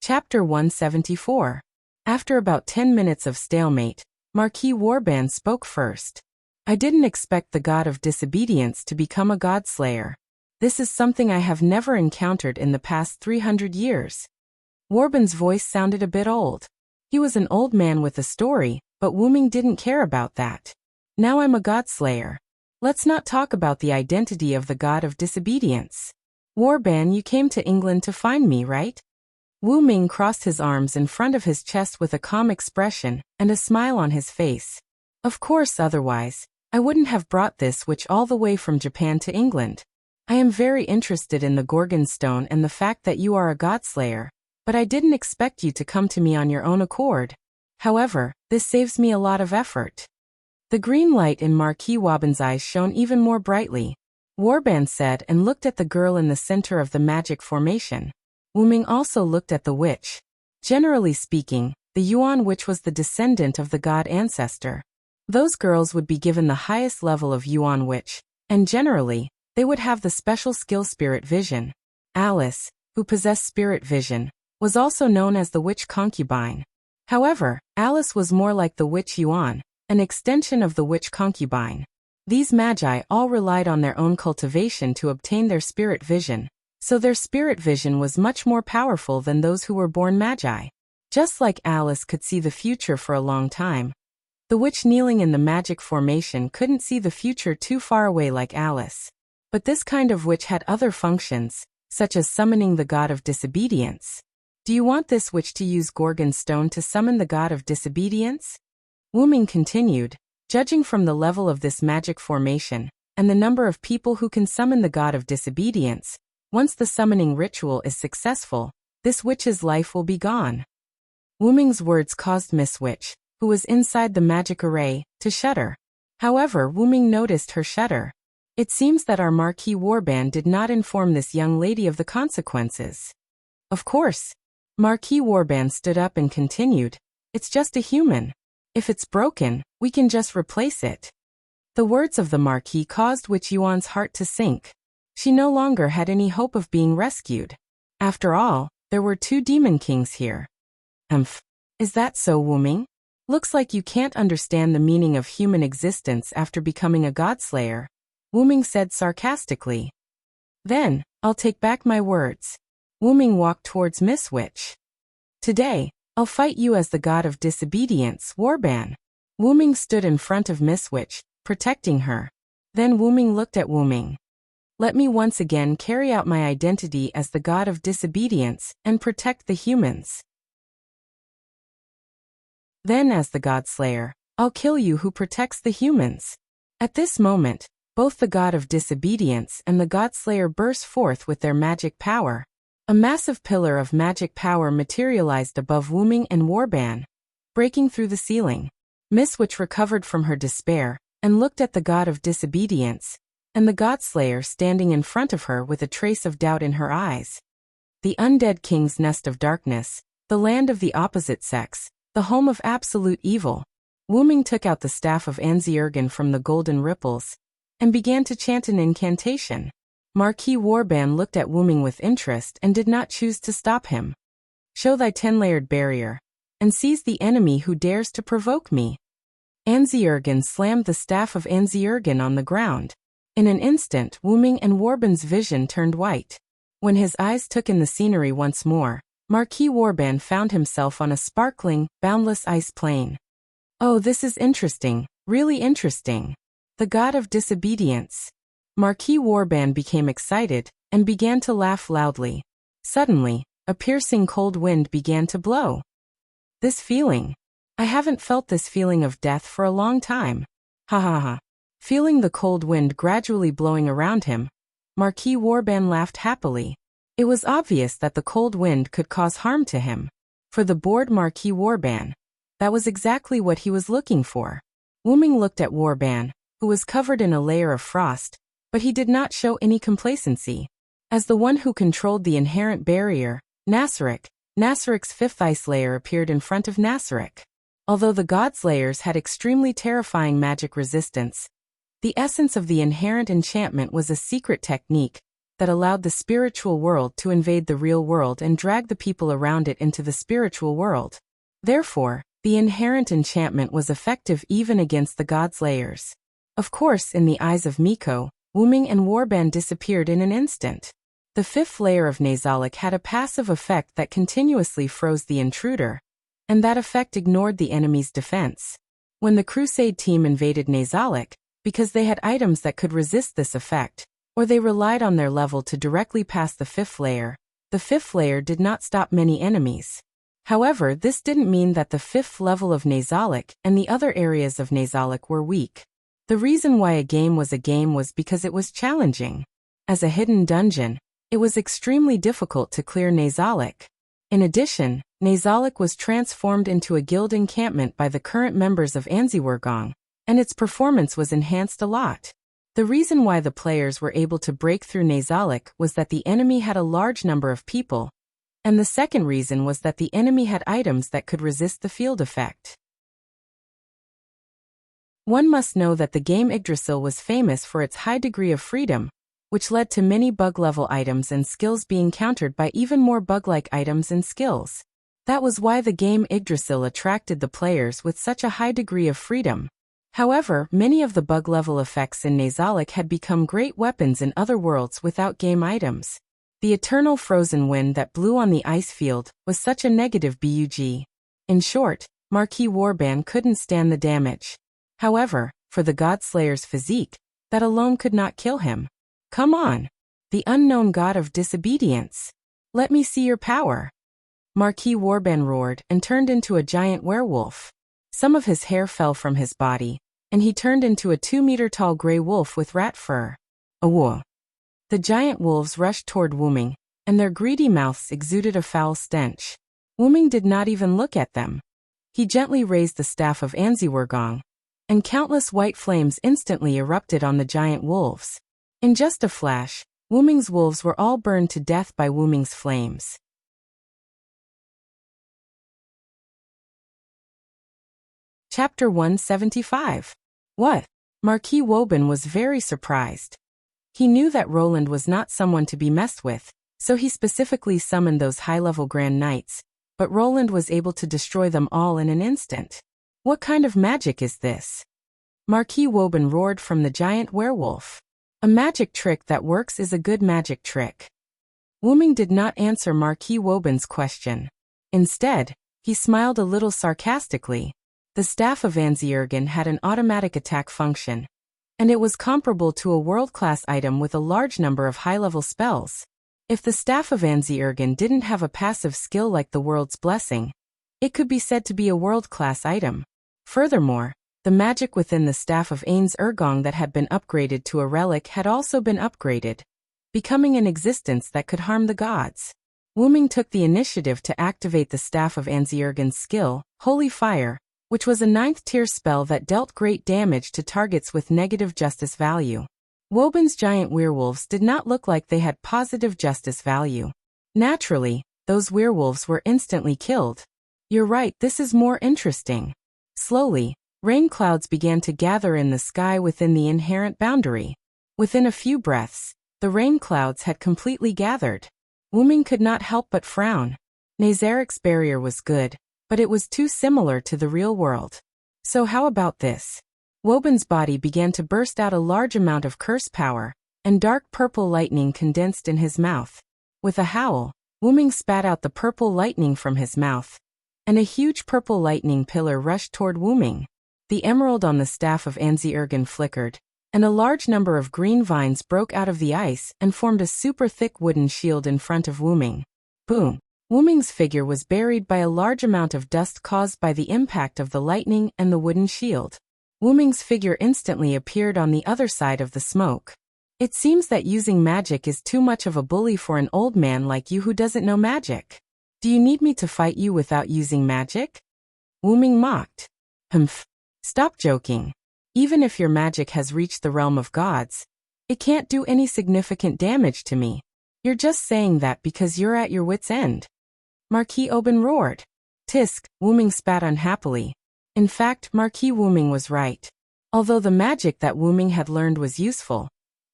Chapter 174. After about 10 minutes of stalemate, Marquis Warban spoke first. I didn't expect the god of disobedience to become a godslayer. This is something I have never encountered in the past 300 years. Warban's voice sounded a bit old. He was an old man with a story, but Wu Ming didn't care about that. Now I'm a godslayer. Let's not talk about the identity of the god of disobedience. Warban, you came to England to find me, right? Wu Ming crossed his arms in front of his chest with a calm expression and a smile on his face. Of course, otherwise, I wouldn't have brought this witch all the way from Japan to England. I am very interested in the Gorgon Stone and the fact that you are a godslayer, but I didn't expect you to come to me on your own accord. However, this saves me a lot of effort. The green light in Marquis Waban's eyes shone even more brightly. Warban said and looked at the girl in the center of the magic formation. Wu Ming also looked at the witch. Generally speaking, the Yuan witch was the descendant of the god ancestor. Those girls would be given the highest level of Yuan witch, and generally, they would have the special skill spirit vision. Alice, who possessed spirit vision, was also known as the witch concubine. However, Alice was more like the witch Yuan, an extension of the witch concubine. These magi all relied on their own cultivation to obtain their spirit vision, so their spirit vision was much more powerful than those who were born magi. Just like Alice could see the future for a long time, the witch kneeling in the magic formation couldn't see the future too far away like Alice. But this kind of witch had other functions, such as summoning the god of disobedience. Do you want this witch to use Gorgon Stone to summon the god of disobedience? Wu Ming continued, judging from the level of this magic formation, and the number of people who can summon the god of disobedience, once the summoning ritual is successful, this witch's life will be gone. Wu Ming's words caused Miss Witch, who was inside the magic array, to shudder. However, Wu Ming noticed her shudder. It seems that our Marquis Warban did not inform this young lady of the consequences. Of course. Marquis Warban stood up and continued, it's just a human. If it's broken, we can just replace it. The words of the Marquis caused Witch Yuan's heart to sink. She no longer had any hope of being rescued. After all, there were 2 demon kings here. Is that so, Wu Ming? Looks like you can't understand the meaning of human existence after becoming a godslayer, Wu Ming said sarcastically. Then, I'll take back my words. Wu Ming walked towards Miss Witch. Today, I'll fight you as the god of disobedience, Warban. Wu Ming stood in front of Miss Witch, protecting her. Then Wu Ming looked at Wu Ming. Let me once again carry out my identity as the god of disobedience and protect the humans. Then as the godslayer, I'll kill you who protects the humans. At this moment, both the god of disobedience and the godslayer burst forth with their magic power. A massive pillar of magic power materialized above Wu Ming and Warban, breaking through the ceiling. Miss Witch recovered from her despair and looked at the god of disobedience, and the godslayer standing in front of her with a trace of doubt in her eyes. The undead king's nest of darkness, the land of the opposite sex, the home of absolute evil. Wu Ming took out the staff of Anziergen from the golden ripples and began to chant an incantation. Marquis Warban looked at Wu Ming with interest and did not choose to stop him. Show thy 10-layered barrier, and seize the enemy who dares to provoke me. Anziergen slammed the staff of Anziergen on the ground. In an instant, Wu Ming and Warban's vision turned white. When his eyes took in the scenery once more, Marquis Warban found himself on a sparkling, boundless ice plain. Oh, this is interesting, really interesting. The god of disobedience. Marquis Warban became excited and began to laugh loudly. Suddenly, a piercing cold wind began to blow. This feeling. I haven't felt this feeling of death for a long time. Ha ha ha. Feeling the cold wind gradually blowing around him, Marquis Warban laughed happily. It was obvious that the cold wind could cause harm to him. For the bored Marquis Warban, that was exactly what he was looking for. Wu Ming looked at Warban, who was covered in a layer of frost, but he did not show any complacency. As the one who controlled the inherent barrier, Nasarik's 5th ice layer appeared in front of Nasarik. Although the godslayers had extremely terrifying magic resistance, the essence of the inherent enchantment was a secret technique that allowed the spiritual world to invade the real world and drag the people around it into the spiritual world. Therefore, the inherent enchantment was effective even against the godslayers. Of course, in the eyes of Miko, Wu Ming and Warban disappeared in an instant. The 5th layer of Nasalik had a passive effect that continuously froze the intruder, and that effect ignored the enemy's defense. When the Crusade team invaded Nasalik, because they had items that could resist this effect, or they relied on their level to directly pass the 5th layer. The 5th layer did not stop many enemies. However, this didn't mean that the 5th level of Nasalic and the other areas of Nasalic were weak. The reason why a game was because it was challenging. As a hidden dungeon, it was extremely difficult to clear Nasalic. In addition, Nasalic was transformed into a guild encampment by the current members of Anziwergong, and its performance was enhanced a lot. The reason why the players were able to break through Nasalic was that the enemy had a large number of people, and the second reason was that the enemy had items that could resist the field effect. One must know that the game Yggdrasil was famous for its high degree of freedom, which led to many bug-level items and skills being countered by even more bug-like items and skills. That was why the game Yggdrasil attracted the players with such a high degree of freedom. However, many of the bug-level effects in Nasalic had become great weapons in other worlds without game items. The eternal frozen wind that blew on the ice field was such a negative bug. In short, Marquis Warband couldn't stand the damage. However, for the Godslayer's physique, that alone could not kill him. Come on! The unknown god of disobedience! Let me see your power! Marquis Warband roared and turned into a giant werewolf. Some of his hair fell from his body, and he turned into a 2-meter-tall gray wolf with rat fur. Awoo! The giant wolves rushed toward Wuming, and their greedy mouths exuded a foul stench. Wuming did not even look at them. He gently raised the staff of Anziwergong, and countless white flames instantly erupted on the giant wolves. In just a flash, Wuming's wolves were all burned to death by Wuming's flames. Chapter 175. What? Marquis Woban was very surprised. He knew that Roland was not someone to be messed with, so he specifically summoned those high-level Grand Knights, but Roland was able to destroy them all in an instant. What kind of magic is this? Marquis Woban roared from the giant werewolf. A magic trick that works is a good magic trick. Wuming did not answer Marquis Woban's question. Instead, he smiled a little sarcastically. The staff of Anziwergong had an automatic attack function, and it was comparable to a world-class item with a large number of high-level spells. If the staff of Anziwergong didn't have a passive skill like the World's Blessing, it could be said to be a world-class item. Furthermore, the magic within the staff of Anziwergong that had been upgraded to a relic had also been upgraded, becoming an existence that could harm the gods. Wuming took the initiative to activate the staff of Anziwergong's skill, Holy Fire, which was a 9th-tier spell that dealt great damage to targets with negative justice value. Woban's giant werewolves did not look like they had positive justice value. Naturally, those werewolves were instantly killed. You're right, this is more interesting. Slowly, rain clouds began to gather in the sky within the inherent boundary. Within a few breaths, the rain clouds had completely gathered. Wuming could not help but frown. Nazaric's barrier was good, but it was too similar to the real world. So how about this? Woban's body began to burst out a large amount of curse power, and dark purple lightning condensed in his mouth. With a howl, Wuming spat out the purple lightning from his mouth, and a huge purple lightning pillar rushed toward Wuming. The emerald on the staff of Anziwergong flickered, and a large number of green vines broke out of the ice and formed a super thick wooden shield in front of Wuming. Boom! Wuming's figure was buried by a large amount of dust caused by the impact of the lightning and the wooden shield. Wuming's figure instantly appeared on the other side of the smoke. It seems that using magic is too much of a bully for an old man like you who doesn't know magic. Do you need me to fight you without using magic? Wuming mocked. Humph. Stop joking. Even if your magic has reached the realm of gods, it can't do any significant damage to me. You're just saying that because you're at your wit's end. Marquis Woban roared. Tisk, Wuming spat unhappily. In fact, Marquis Wuming was right. Although the magic that Wuming had learned was useful,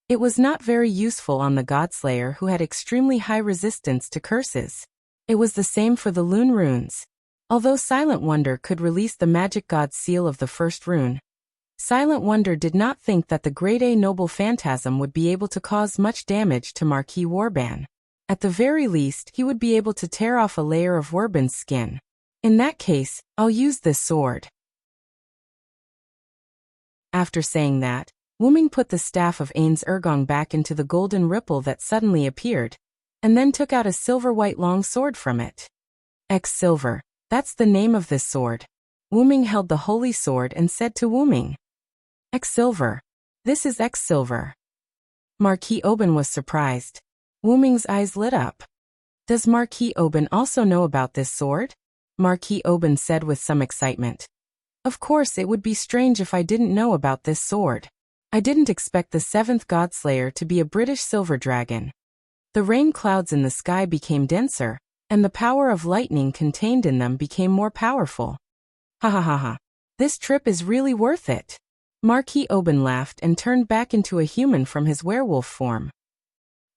it was not very useful on the Godslayer who had extremely high resistance to curses. It was the same for the Lune runes. Although Silent Wonder could release the magic god's seal of the first rune, Silent Wonder did not think that the Grade A Noble Phantasm would be able to cause much damage to Marquis Warban. At the very least, he would be able to tear off a layer of Warban's skin. In that case, I'll use this sword. After saying that, Wuming put the staff of Ain's Ergong back into the golden ripple that suddenly appeared, and then took out a silver-white long sword from it. X-Silver, that's the name of this sword. Wuming held the holy sword and said to Wuming, X-Silver. This is X-Silver. Marquis Oben was surprised. Wuming's eyes lit up. Does Marquis Oben also know about this sword? Marquis Oben said with some excitement. Of course, it would be strange if I didn't know about this sword. I didn't expect the seventh Godslayer to be a British silver dragon. The rain clouds in the sky became denser, and the power of lightning contained in them became more powerful. Ha ha ha ha. This trip is really worth it. Marquis Oben laughed and turned back into a human from his werewolf form.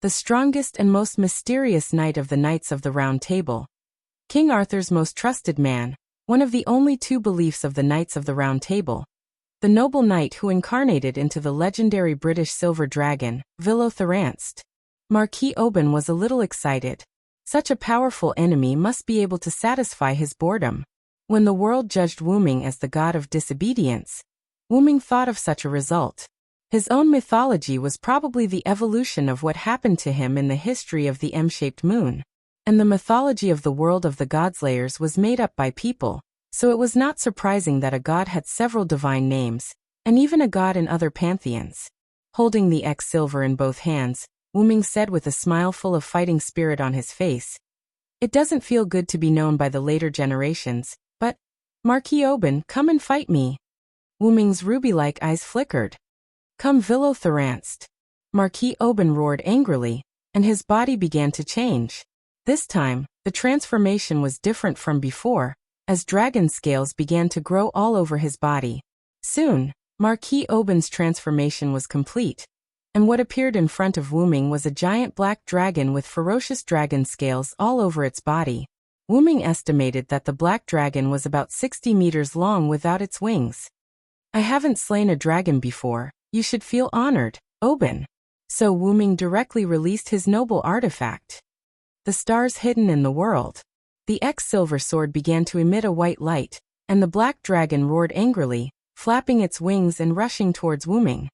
The strongest and most mysterious knight of the Knights of the Round Table. King Arthur's most trusted man, one of the only two beliefs of the Knights of the Round Table. The noble knight who incarnated into the legendary British silver dragon, Villotharanst. Marquis Oben was a little excited. Such a powerful enemy must be able to satisfy his boredom. When the world judged Wuming as the god of disobedience, Wuming thought of such a result. His own mythology was probably the evolution of what happened to him in the history of the M-shaped moon. And the mythology of the world of the Godslayers was made up by people, so it was not surprising that a god had several divine names, and even a god in other pantheons. Holding the X-Silver in both hands, Wuming said with a smile full of fighting spirit on his face, It doesn't feel good to be known by the later generations, but, Marquis Oben, come and fight me. Wuming's ruby-like eyes flickered. Come Villotharanst. Marquis Oben roared angrily, and his body began to change. This time, the transformation was different from before, as dragon scales began to grow all over his body. Soon, Marquis Oben's transformation was complete, and what appeared in front of Wuming was a giant black dragon with ferocious dragon scales all over its body. Wuming estimated that the black dragon was about 60 meters long without its wings. I haven't slain a dragon before, you should feel honored, Oben. So Wuming directly released his noble artifact. The stars hidden in the world. The X-Silver sword began to emit a white light, and the black dragon roared angrily, flapping its wings and rushing towards Wuming.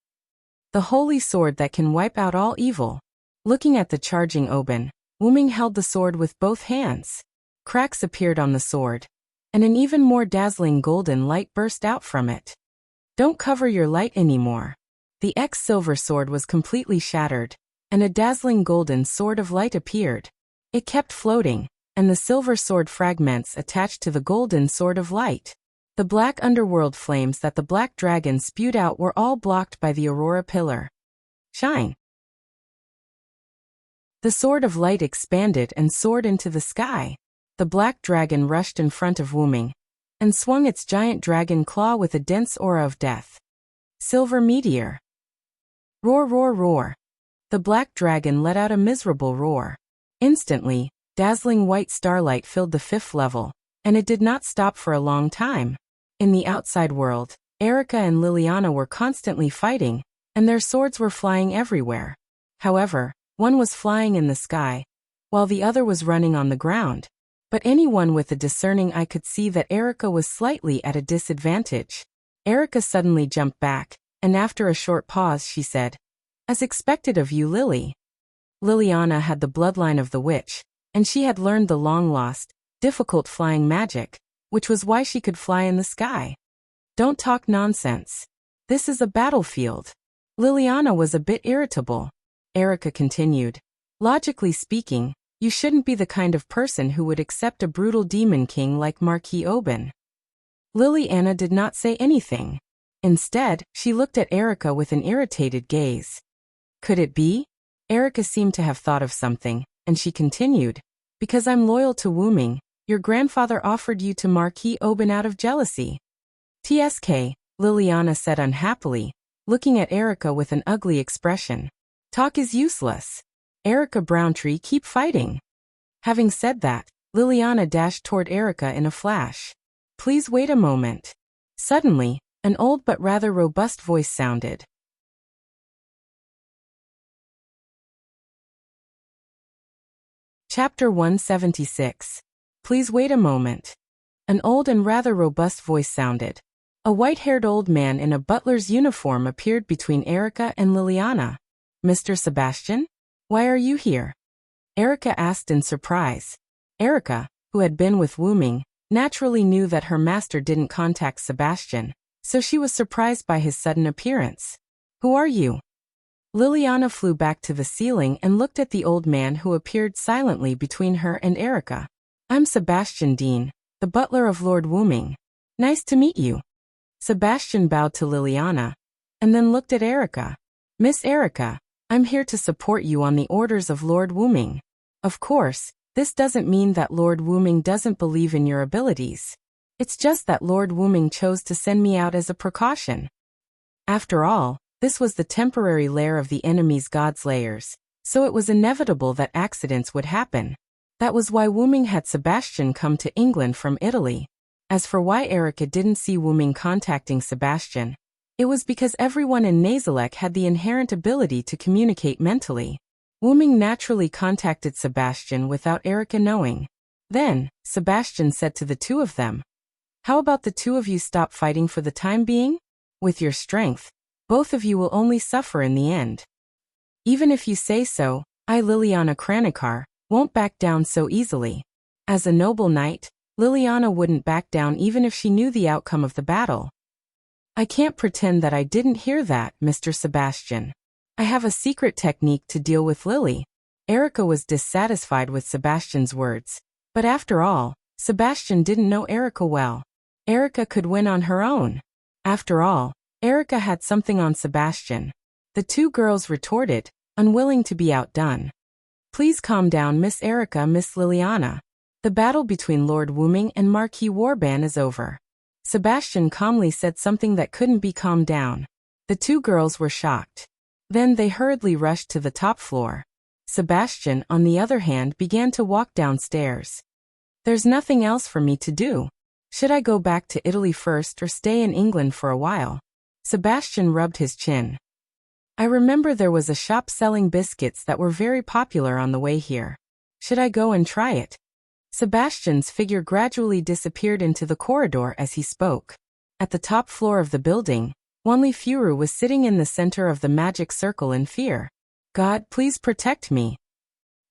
The holy sword that can wipe out all evil. Looking at the charging Oben, Wuming held the sword with both hands. Cracks appeared on the sword, and an even more dazzling golden light burst out from it. Don't cover your light anymore. The X-Silver sword was completely shattered, and a dazzling golden sword of light appeared. It kept floating, and the silver sword fragments attached to the golden sword of light. The black underworld flames that the black dragon spewed out were all blocked by the aurora pillar. Shine! The sword of light expanded and soared into the sky. The black dragon rushed in front of Wuming, and swung its giant dragon claw with a dense aura of death. Silver meteor. Roar, roar, roar. The black dragon let out a miserable roar. Instantly, dazzling white starlight filled the 5th level, and it did not stop for a long time. In the outside world, Erica and Liliana were constantly fighting, and their swords were flying everywhere. However, one was flying in the sky, while the other was running on the ground. But anyone with a discerning eye could see that Erica was slightly at a disadvantage. Erica suddenly jumped back, and after a short pause she said, As expected of you, Lily. Liliana had the bloodline of the witch, and she had learned the long-lost, difficult flying magic, which was why she could fly in the sky. Don't talk nonsense. This is a battlefield. Liliana was a bit irritable. Erica continued, Logically speaking, you shouldn't be the kind of person who would accept a brutal demon king like Marquis Oben. Liliana did not say anything. Instead, she looked at Erica with an irritated gaze. Could it be? Erica seemed to have thought of something, and she continued, Because I'm loyal to Wuming, your grandfather offered you to Marquis Oben out of jealousy. TSK, Liliana said unhappily, looking at Erica with an ugly expression. Talk is useless. Erica Browntree, keep fighting. Having said that, Liliana dashed toward Erica in a flash. Please wait a moment. Suddenly, an old but rather robust voice sounded. Chapter 176. Please wait a moment. An old and rather robust voice sounded. A white-haired old man in a butler's uniform appeared between Erica and Liliana. "Mr. Sebastian? Why are you here?" Erica asked in surprise. Erica, who had been with Wu Ming, naturally knew that her master didn't contact Sebastian, so she was surprised by his sudden appearance. "Who are you?" Liliana flew back to the ceiling and looked at the old man who appeared silently between her and Erica. "I'm Sebastian Dean, the butler of Lord Wu Ming. Nice to meet you." Sebastian bowed to Liliana, and then looked at Erica. "Miss Erica, I'm here to support you on the orders of Lord Wu Ming. Of course, this doesn't mean that Lord Wu Ming doesn't believe in your abilities. It's just that Lord Wu Ming chose to send me out as a precaution. After all, this was the temporary lair of the enemy's godslayers, so it was inevitable that accidents would happen. That was why Wu Ming had Sebastian come to England from Italy. As for why Erica didn't see Wu Ming contacting Sebastian, it was because everyone in Nazalek had the inherent ability to communicate mentally. Wu Ming naturally contacted Sebastian without Erica knowing. Then, Sebastian said to the two of them, "How about the two of you stop fighting for the time being? With your strength, both of you will only suffer in the end. Even if you say so, I, Liliana Kranikar, won't back down so easily." As a noble knight, Liliana wouldn't back down even if she knew the outcome of the battle. "I can't pretend that I didn't hear that, Mr. Sebastian. I have a secret technique to deal with Lily." Erica was dissatisfied with Sebastian's words, but after all, Sebastian didn't know Erica well. Erica could win on her own. After all, Erica had something on Sebastian. The two girls retorted, unwilling to be outdone. "Please calm down, Miss Erica, Miss Liliana. The battle between Lord Wu Ming and Marquis Warban is over." Sebastian calmly said something that couldn't be calmed down. The two girls were shocked. Then they hurriedly rushed to the top floor. Sebastian, on the other hand, began to walk downstairs. "There's nothing else for me to do. Should I go back to Italy first or stay in England for a while?" Sebastian rubbed his chin. "I remember there was a shop selling biscuits that were very popular on the way here. Should I go and try it?" Sebastian's figure gradually disappeared into the corridor as he spoke. At the top floor of the building, Wanli Furu was sitting in the center of the magic circle in fear. "God, please protect me."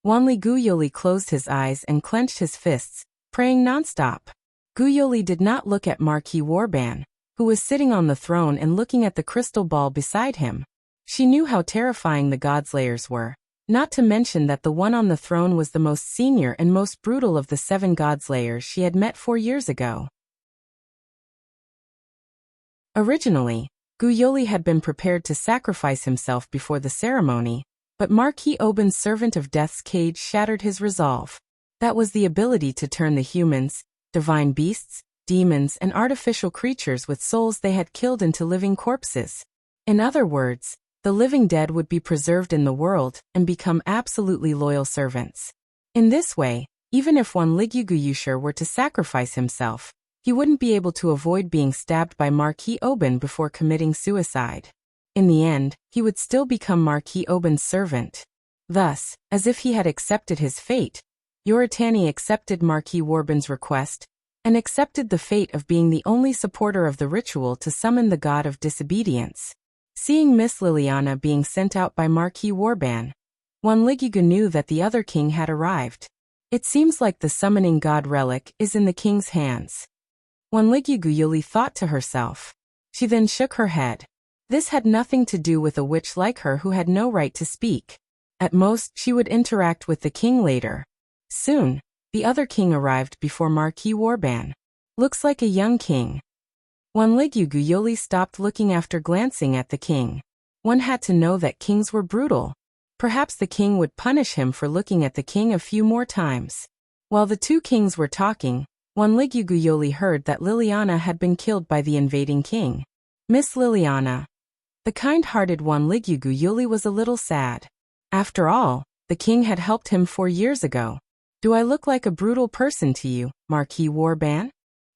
Wanli Guyoli closed his eyes and clenched his fists, praying nonstop. Guyoli did not look at Marquis Warban, who was sitting on the throne and looking at the crystal ball beside him. She knew how terrifying the Godslayers were, not to mention that the one on the throne was the most senior and most brutal of the 7 Godslayers she had met 4 years ago. Originally, Guyoli had been prepared to sacrifice himself before the ceremony, but Marquis Oban's servant of death's cage shattered his resolve. That was the ability to turn the humans, divine beasts, demons, and artificial creatures with souls they had killed into living corpses. In other words, the living dead would be preserved in the world and become absolutely loyal servants. In this way, even if one Ligyuguyushur were to sacrifice himself, he wouldn't be able to avoid being stabbed by Marquis Oban before committing suicide. In the end, he would still become Marquis Oban's servant. Thus, as if he had accepted his fate, Yoritani accepted Marquis Warban's request and accepted the fate of being the only supporter of the ritual to summon the god of disobedience. Seeing Miss Liliana being sent out by Marquis Warban, Wanligiga knew that the other king had arrived. It seems like the summoning god relic is in the king's hands. Wanligiguyuli thought to herself. She then shook her head. This had nothing to do with a witch like her who had no right to speak. At most, she would interact with the king later. Soon, the other king arrived before Marquis Warban. Looks like a young king. Wanliguguyuli stopped looking after glancing at the king. One had to know that kings were brutal. Perhaps the king would punish him for looking at the king a few more times. While the two kings were talking, Wanliguguyuli heard that Liliana had been killed by the invading king. Miss Liliana. The kind-hearted Wanliguguyuli was a little sad. After all, the king had helped him 4 years ago. Do I look like a brutal person to you, Marquis Warban?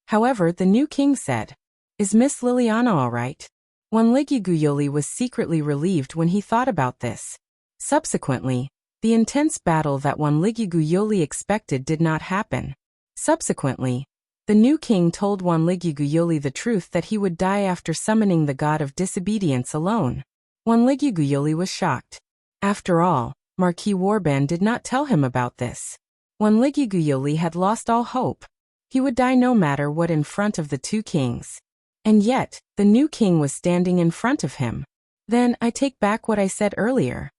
However, the new king said, Is Miss Liliana all right? Wanliguguyuli was secretly relieved when he thought about this. Subsequently, the intense battle that Wanliguguyuli expected did not happen. Subsequently, The new king told Wanliguguyoli the truth that he would die after summoning the god of disobedience alone. Wanliguguyoli was shocked. After all, Marquis Warban did not tell him about this. Wanliguguyoli had lost all hope. He would die no matter what in front of the two kings. And yet, the new king was standing in front of him. Then, I take back what I said earlier.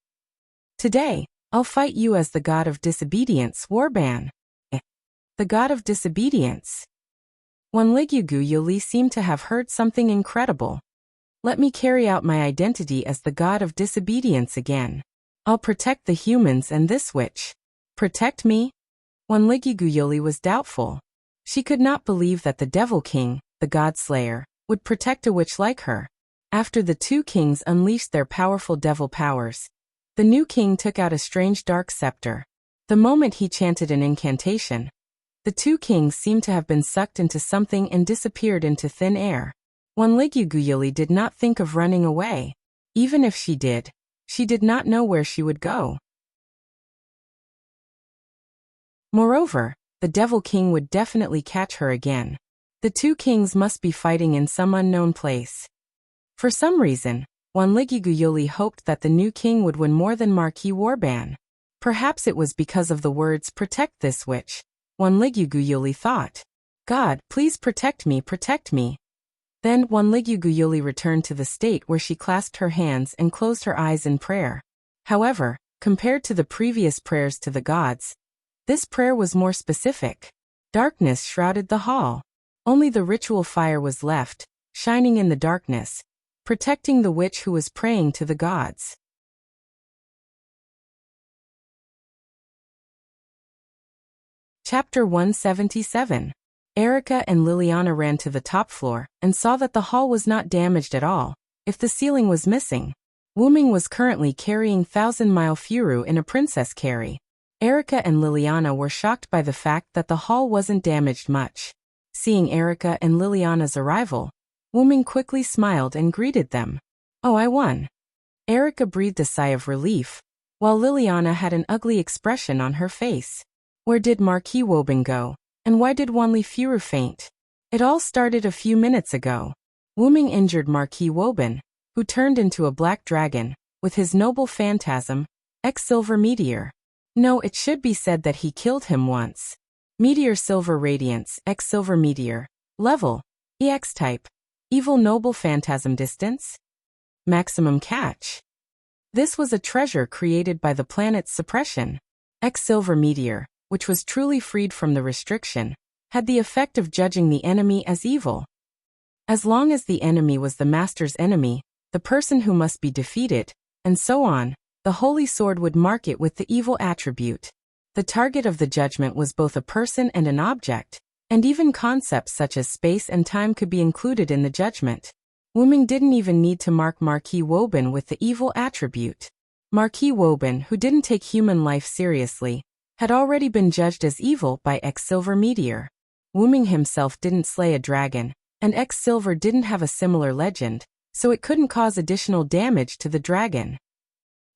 Today, I'll fight you as the god of disobedience, Warban. The god of disobedience. Wanliguguyoli seemed to have heard something incredible. Let me carry out my identity as the god of disobedience again. I'll protect the humans and this witch. Protect me? Wanliguguyoli was doubtful. She could not believe that the Devil King, the God Slayer, would protect a witch like her. After the two kings unleashed their powerful devil powers, the new king took out a strange dark scepter. The moment he chanted an incantation, the two kings seemed to have been sucked into something and disappeared into thin air. Wanliguguyoli did not think of running away. Even if she did not know where she would go. Moreover, the Devil King would definitely catch her again. The two kings must be fighting in some unknown place. For some reason, Wanliguguyoli hoped that the new king would win more than Marquis Warban. Perhaps it was because of the words "protect this witch," Wanliguguyoli thought. God, please protect me, protect me. Then Wanliguguyoli returned to the state where she clasped her hands and closed her eyes in prayer. However, compared to the previous prayers to the gods, this prayer was more specific. Darkness shrouded the hall. Only the ritual fire was left, shining in the darkness, protecting the witch who was praying to the gods. Chapter 177. Erica and Liliana ran to the top floor and saw that the hall was not damaged at all, if the ceiling was missing. Wuming was currently carrying Thousand Mile Furu in a princess carry. Erica and Liliana were shocked by the fact that the hall wasn't damaged much. Seeing Erica and Liliana's arrival, Wuming quickly smiled and greeted them. Oh, I won. Erica breathed a sigh of relief, while Liliana had an ugly expression on her face. Where did Marquis Woban go? And why did Wanli Furu faint? It all started a few minutes ago. Wuming injured Marquis Woban, who turned into a black dragon, with his noble phantasm, Silver Meteor. No, it should be said that he killed him once. Meteor Silver Radiance, Silver Meteor. Level, EX type. Evil Noble Phantasm Distance. Maximum catch. This was a treasure created by the planet's suppression. Silver Meteor, which was truly freed from the restriction, had the effect of judging the enemy as evil. As long as the enemy was the master's enemy, the person who must be defeated, and so on, the Holy Sword would mark it with the evil attribute. The target of the judgment was both a person and an object, and even concepts such as space and time could be included in the judgment. Wuming didn't even need to mark Marquis Woban with the evil attribute. Marquis Woban, who didn't take human life seriously, had already been judged as evil by Silver Meteor. Wuming himself didn't slay a dragon, and Silver didn't have a similar legend, so it couldn't cause additional damage to the dragon.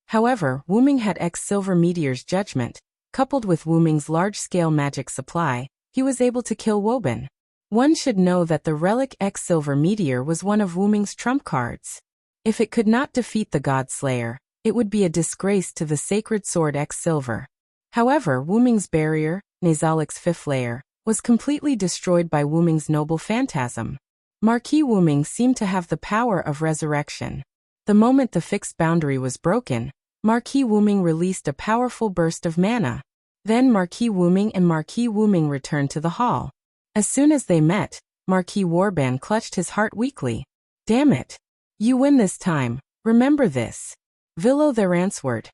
However, Wuming had Silver Meteor's judgment. Coupled with Wuming's large-scale magic supply, he was able to kill Woban. One should know that the relic Silver Meteor was one of Wuming's trump cards. If it could not defeat the God Slayer, it would be a disgrace to the sacred sword Silver. However, Wuming's barrier, Nasalik's fifth layer, was completely destroyed by Wuming's noble phantasm. Marquis Wuming seemed to have the power of resurrection. The moment the fixed boundary was broken, Marquis Wuming released a powerful burst of mana. Then Marquis Wuming and Marquis Wuming returned to the hall. As soon as they met, Marquis Warban clutched his heart weakly. Damn it. You win this time, remember this. Villo there answered.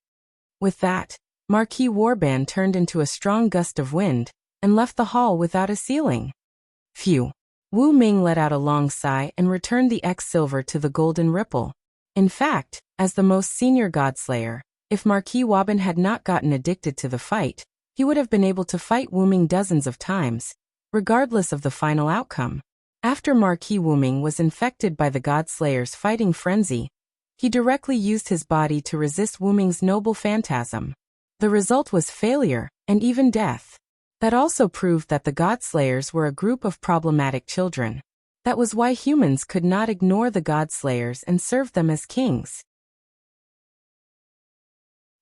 With that, Marquis Warban turned into a strong gust of wind, and left the hall without a ceiling. Phew. Wu Ming let out a long sigh and returned the Silver to the golden ripple. In fact, as the most senior Godslayer, if Marquis Woban had not gotten addicted to the fight, he would have been able to fight Wuming dozens of times, regardless of the final outcome. After Marquis Wuming was infected by the Godslayer's fighting frenzy, he directly used his body to resist Wuming's noble phantasm. The result was failure, and even death. That also proved that the Godslayers were a group of problematic children. That was why humans could not ignore the Godslayers and serve them as kings.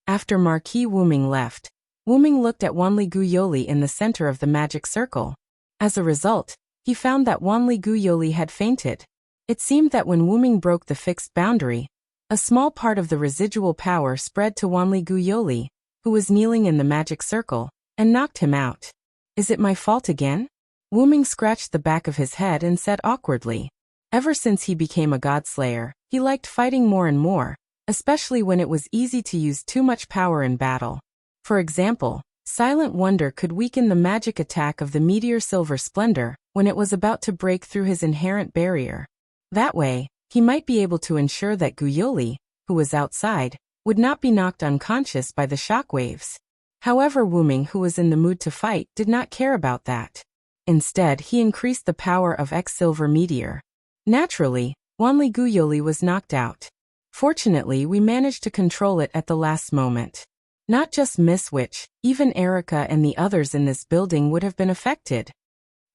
After Marquis Wuming left, Wuming looked at Wanli Guyoli in the center of the magic circle. As a result, he found that Wanli Guyoli had fainted. It seemed that when Wuming broke the fixed boundary, a small part of the residual power spread to Wanli Guyoli, who was kneeling in the magic circle, and knocked him out. Is it my fault again? Wuming scratched the back of his head and said awkwardly. Ever since he became a Godslayer, he liked fighting more and more, especially when it was easy to use too much power in battle. For example, Silent Wonder could weaken the magic attack of the Meteor Silver Splendor when it was about to break through his inherent barrier. That way, he might be able to ensure that Guyoli, who was outside, would not be knocked unconscious by the shockwaves. However, Wuming, who was in the mood to fight, did not care about that. Instead, he increased the power of X Silver Meteor. Naturally, Wanli Guyoli was knocked out. Fortunately, we managed to control it at the last moment. Not just Miss Witch, even Erica and the others in this building would have been affected.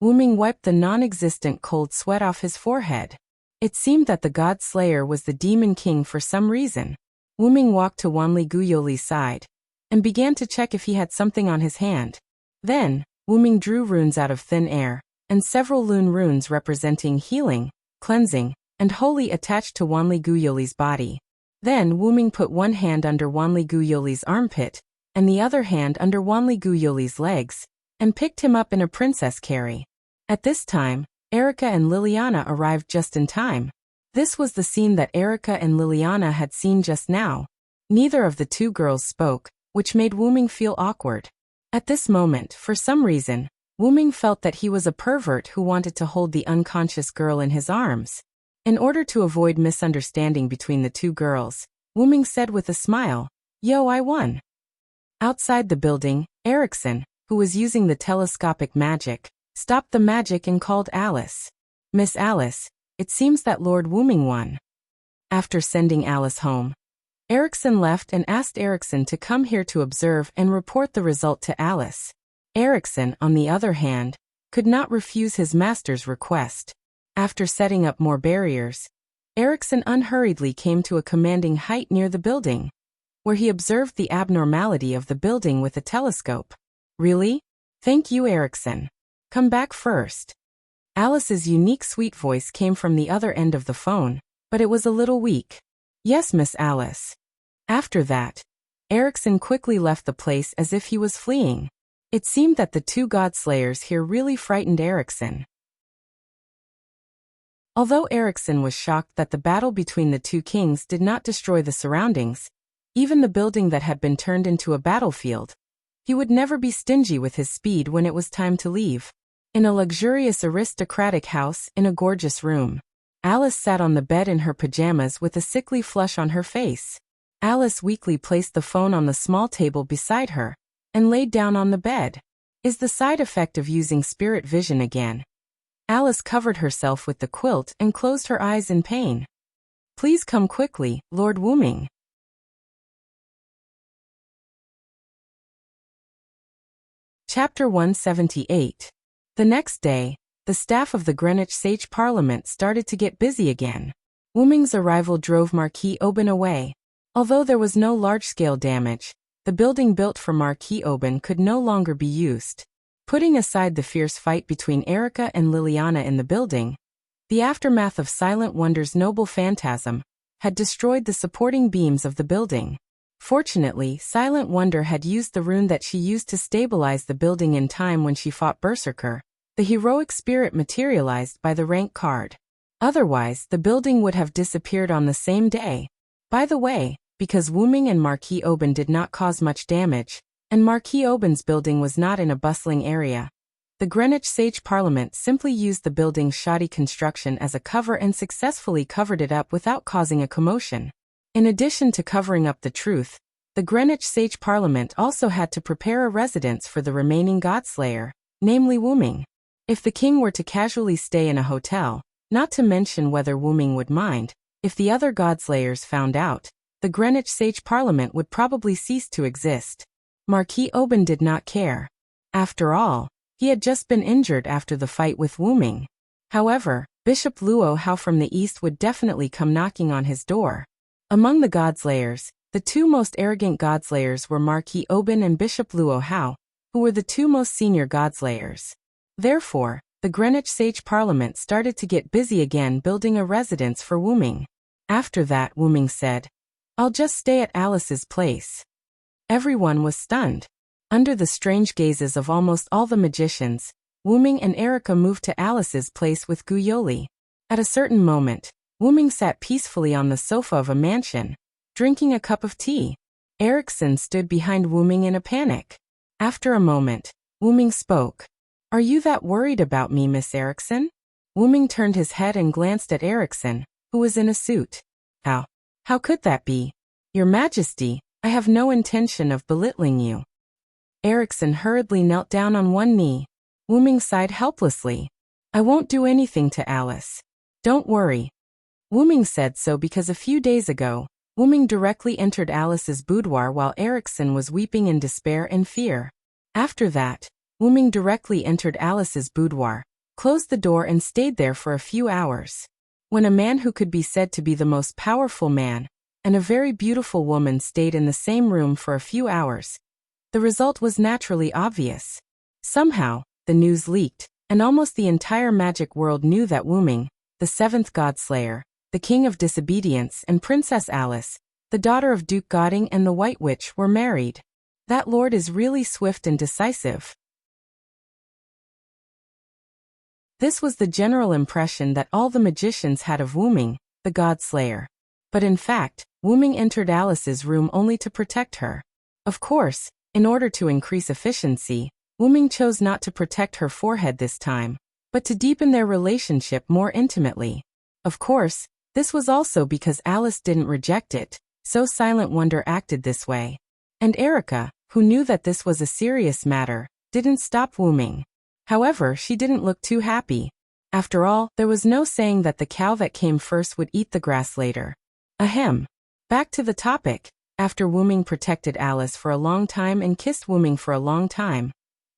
Wuming wiped the non-existent cold sweat off his forehead. It seemed that the God Slayer was the Demon King for some reason. Wuming walked to Wanli Guyoli's side and began to check if he had something on his hand. Then, Wuming drew runes out of thin air, and several Lune runes representing healing, cleansing, and holy attached to Wanli Guyoli's body. Then Wuming put one hand under Wanli Guyoli's armpit, and the other hand under Wanli Guyoli's legs, and picked him up in a princess carry. At this time, Erica and Liliana arrived just in time. This was the scene that Erica and Liliana had seen just now. Neither of the two girls spoke, which made Wuming feel awkward. At this moment, for some reason, Wuming felt that he was a pervert who wanted to hold the unconscious girl in his arms. In order to avoid misunderstanding between the two girls, Wuming said with a smile, "Yo, I won." Outside the building, Erickson, who was using the telescopic magic, stopped the magic and called Alice. "Miss Alice, it seems that Lord Wuming won." After sending Alice home, Erickson left and asked Erickson to come here to observe and report the result to Alice. Erickson, on the other hand, could not refuse his master's request. After setting up more barriers, Erickson unhurriedly came to a commanding height near the building, where he observed the abnormality of the building with a telescope. "Really? Thank you, Erickson. Come back first." Alice's unique sweet voice came from the other end of the phone, but it was a little weak. "Yes, Miss Alice." After that, Erickson quickly left the place as if he was fleeing. It seemed that the two Godslayers here really frightened Erickson. Although Erickson was shocked that the battle between the two kings did not destroy the surroundings, even the building that had been turned into a battlefield, he would never be stingy with his speed when it was time to leave. In a luxurious aristocratic house in a gorgeous room, Alice sat on the bed in her pajamas with a sickly flush on her face. Alice weakly placed the phone on the small table beside her and laid down on the bed. Is the side effect of using spirit vision again? Alice covered herself with the quilt and closed her eyes in pain. "Please come quickly, Lord Wuming." Chapter 178. The next day, the staff of the Greenwich Sage Parliament started to get busy again. Wuming's arrival drove Marquis Oban away. Although there was no large-scale damage, the building built for Marquis Oban could no longer be used. Putting aside the fierce fight between Erica and Liliana in the building, the aftermath of Silent Wonder's noble phantasm had destroyed the supporting beams of the building. Fortunately, Silent Wonder had used the rune that she used to stabilize the building in time when she fought Berserker. The heroic spirit materialized by the rank card. Otherwise, the building would have disappeared on the same day. By the way, because Wuming and Marquis Oban did not cause much damage, and Marquis Oban's building was not in a bustling area, the Greenwich Sage Parliament simply used the building's shoddy construction as a cover and successfully covered it up without causing a commotion. In addition to covering up the truth, the Greenwich Sage Parliament also had to prepare a residence for the remaining Godslayer, namely Wuming. If the king were to casually stay in a hotel, not to mention whether Wuming would mind, if the other Godslayers found out, the Greenwich Sage Parliament would probably cease to exist. Marquis Oban did not care. After all, he had just been injured after the fight with Wu Ming. However, Bishop Luo Hao from the east would definitely come knocking on his door. Among the Godslayers, the two most arrogant Godslayers were Marquis Oban and Bishop Luo Hao, who were the two most senior Godslayers. Therefore, the Greenwich Sage Parliament started to get busy again building a residence for Wu Ming. After that, Wu Ming said, "I'll just stay at Alice's place." Everyone was stunned. Under the strange gazes of almost all the magicians, Wu Ming and Erica moved to Alice's place with Gu Yoli. At a certain moment, Wu Ming sat peacefully on the sofa of a mansion, drinking a cup of tea. Erickson stood behind Wu Ming in a panic. After a moment, Wu Ming spoke. "Are you that worried about me, Miss Erickson?" Wu Ming turned his head and glanced at Erickson, who was in a suit. How could that be? Your Majesty, I have no intention of belittling you." Erickson hurriedly knelt down on one knee. Wu Ming sighed helplessly. "I won't do anything to Alice. Don't worry." Wu Ming said so because a few days ago, Wu Ming directly entered Alice's boudoir while Erickson was weeping in despair and fear. After that, Wu Ming directly entered Alice's boudoir, closed the door and stayed there for a few hours. When a man who could be said to be the most powerful man and a very beautiful woman stayed in the same room for a few hours, the result was naturally obvious. Somehow, the news leaked, and almost the entire magic world knew that Wu Ming, the seventh Godslayer, the King of Disobedience, and Princess Alice, the daughter of Duke Godding and the White Witch, were married. That lord is really swift and decisive. This was the general impression that all the magicians had of Wu Ming, the Godslayer. But in fact, Wu Ming entered Alice's room only to protect her. Of course, in order to increase efficiency, Wu Ming chose not to protect her forehead this time, but to deepen their relationship more intimately. Of course, this was also because Alice didn't reject it, so Silent Wonder acted this way. And Erica, who knew that this was a serious matter, didn't stop Wu Ming. However, she didn't look too happy. After all, there was no saying that the cow that came first would eat the grass later. Ahem. Back to the topic. After Wu Ming protected Alice for a long time and kissed Wu Ming for a long time,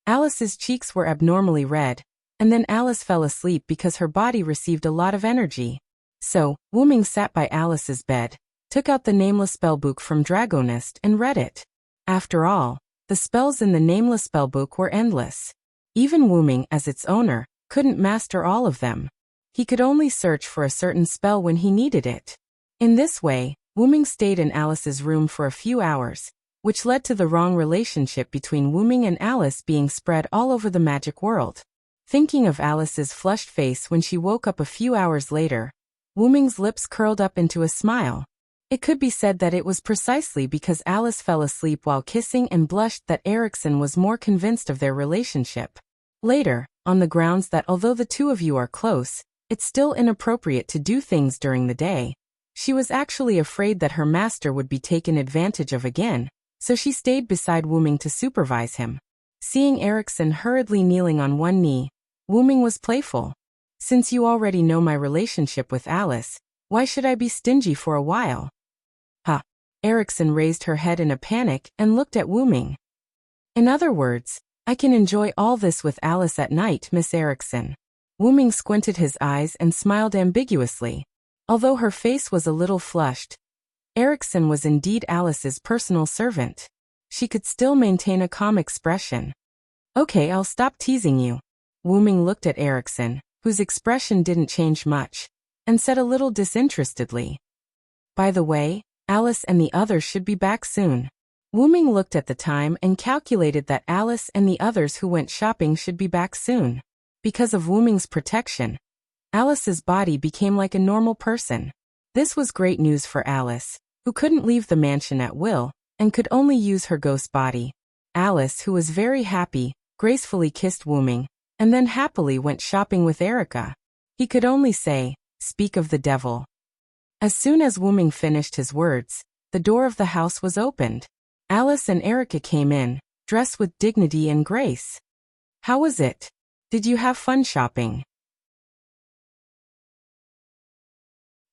Alice's cheeks were abnormally red, and then Alice fell asleep because her body received a lot of energy. So, Wu Ming sat by Alice's bed, took out the nameless spellbook from Dragonist and read it. After all, the spells in the nameless spellbook were endless. Even Wu Ming, as its owner, couldn't master all of them. He could only search for a certain spell when he needed it. In this way, Wu Ming stayed in Alice's room for a few hours, which led to the wrong relationship between Wu Ming and Alice being spread all over the magic world. Thinking of Alice's flushed face when she woke up a few hours later, Wu Ming's lips curled up into a smile. It could be said that it was precisely because Alice fell asleep while kissing and blushed that Erickson was more convinced of their relationship. Later, on the grounds that although the two of you are close, it's still inappropriate to do things during the day, she was actually afraid that her master would be taken advantage of again, so she stayed beside Wu Ming to supervise him. Seeing Erickson hurriedly kneeling on one knee, Wu Ming was playful. "Since you already know my relationship with Alice, why should I be stingy for a while?" "Ha!" Erickson raised her head in a panic and looked at Wu Ming. "In other words, I can enjoy all this with Alice at night, Miss Erickson." Wu Ming squinted his eyes and smiled ambiguously. Although her face was a little flushed, Erickson was indeed Alice's personal servant. She could still maintain a calm expression. "Okay, I'll stop teasing you." Wu Ming looked at Erickson, whose expression didn't change much, and said a little disinterestedly, "By the way, Alice and the others should be back soon." Wu Ming looked at the time and calculated that Alice and the others who went shopping should be back soon. Because of Wu Ming's protection, Alice's body became like a normal person. This was great news for Alice, who couldn't leave the mansion at will, and could only use her ghost body. Alice, who was very happy, gracefully kissed Wu Ming, and then happily went shopping with Erica. He could only say, "Speak of the devil." As soon as Wu Ming finished his words, the door of the house was opened. Alice and Erica came in, dressed with dignity and grace. "How was it? Did you have fun shopping?"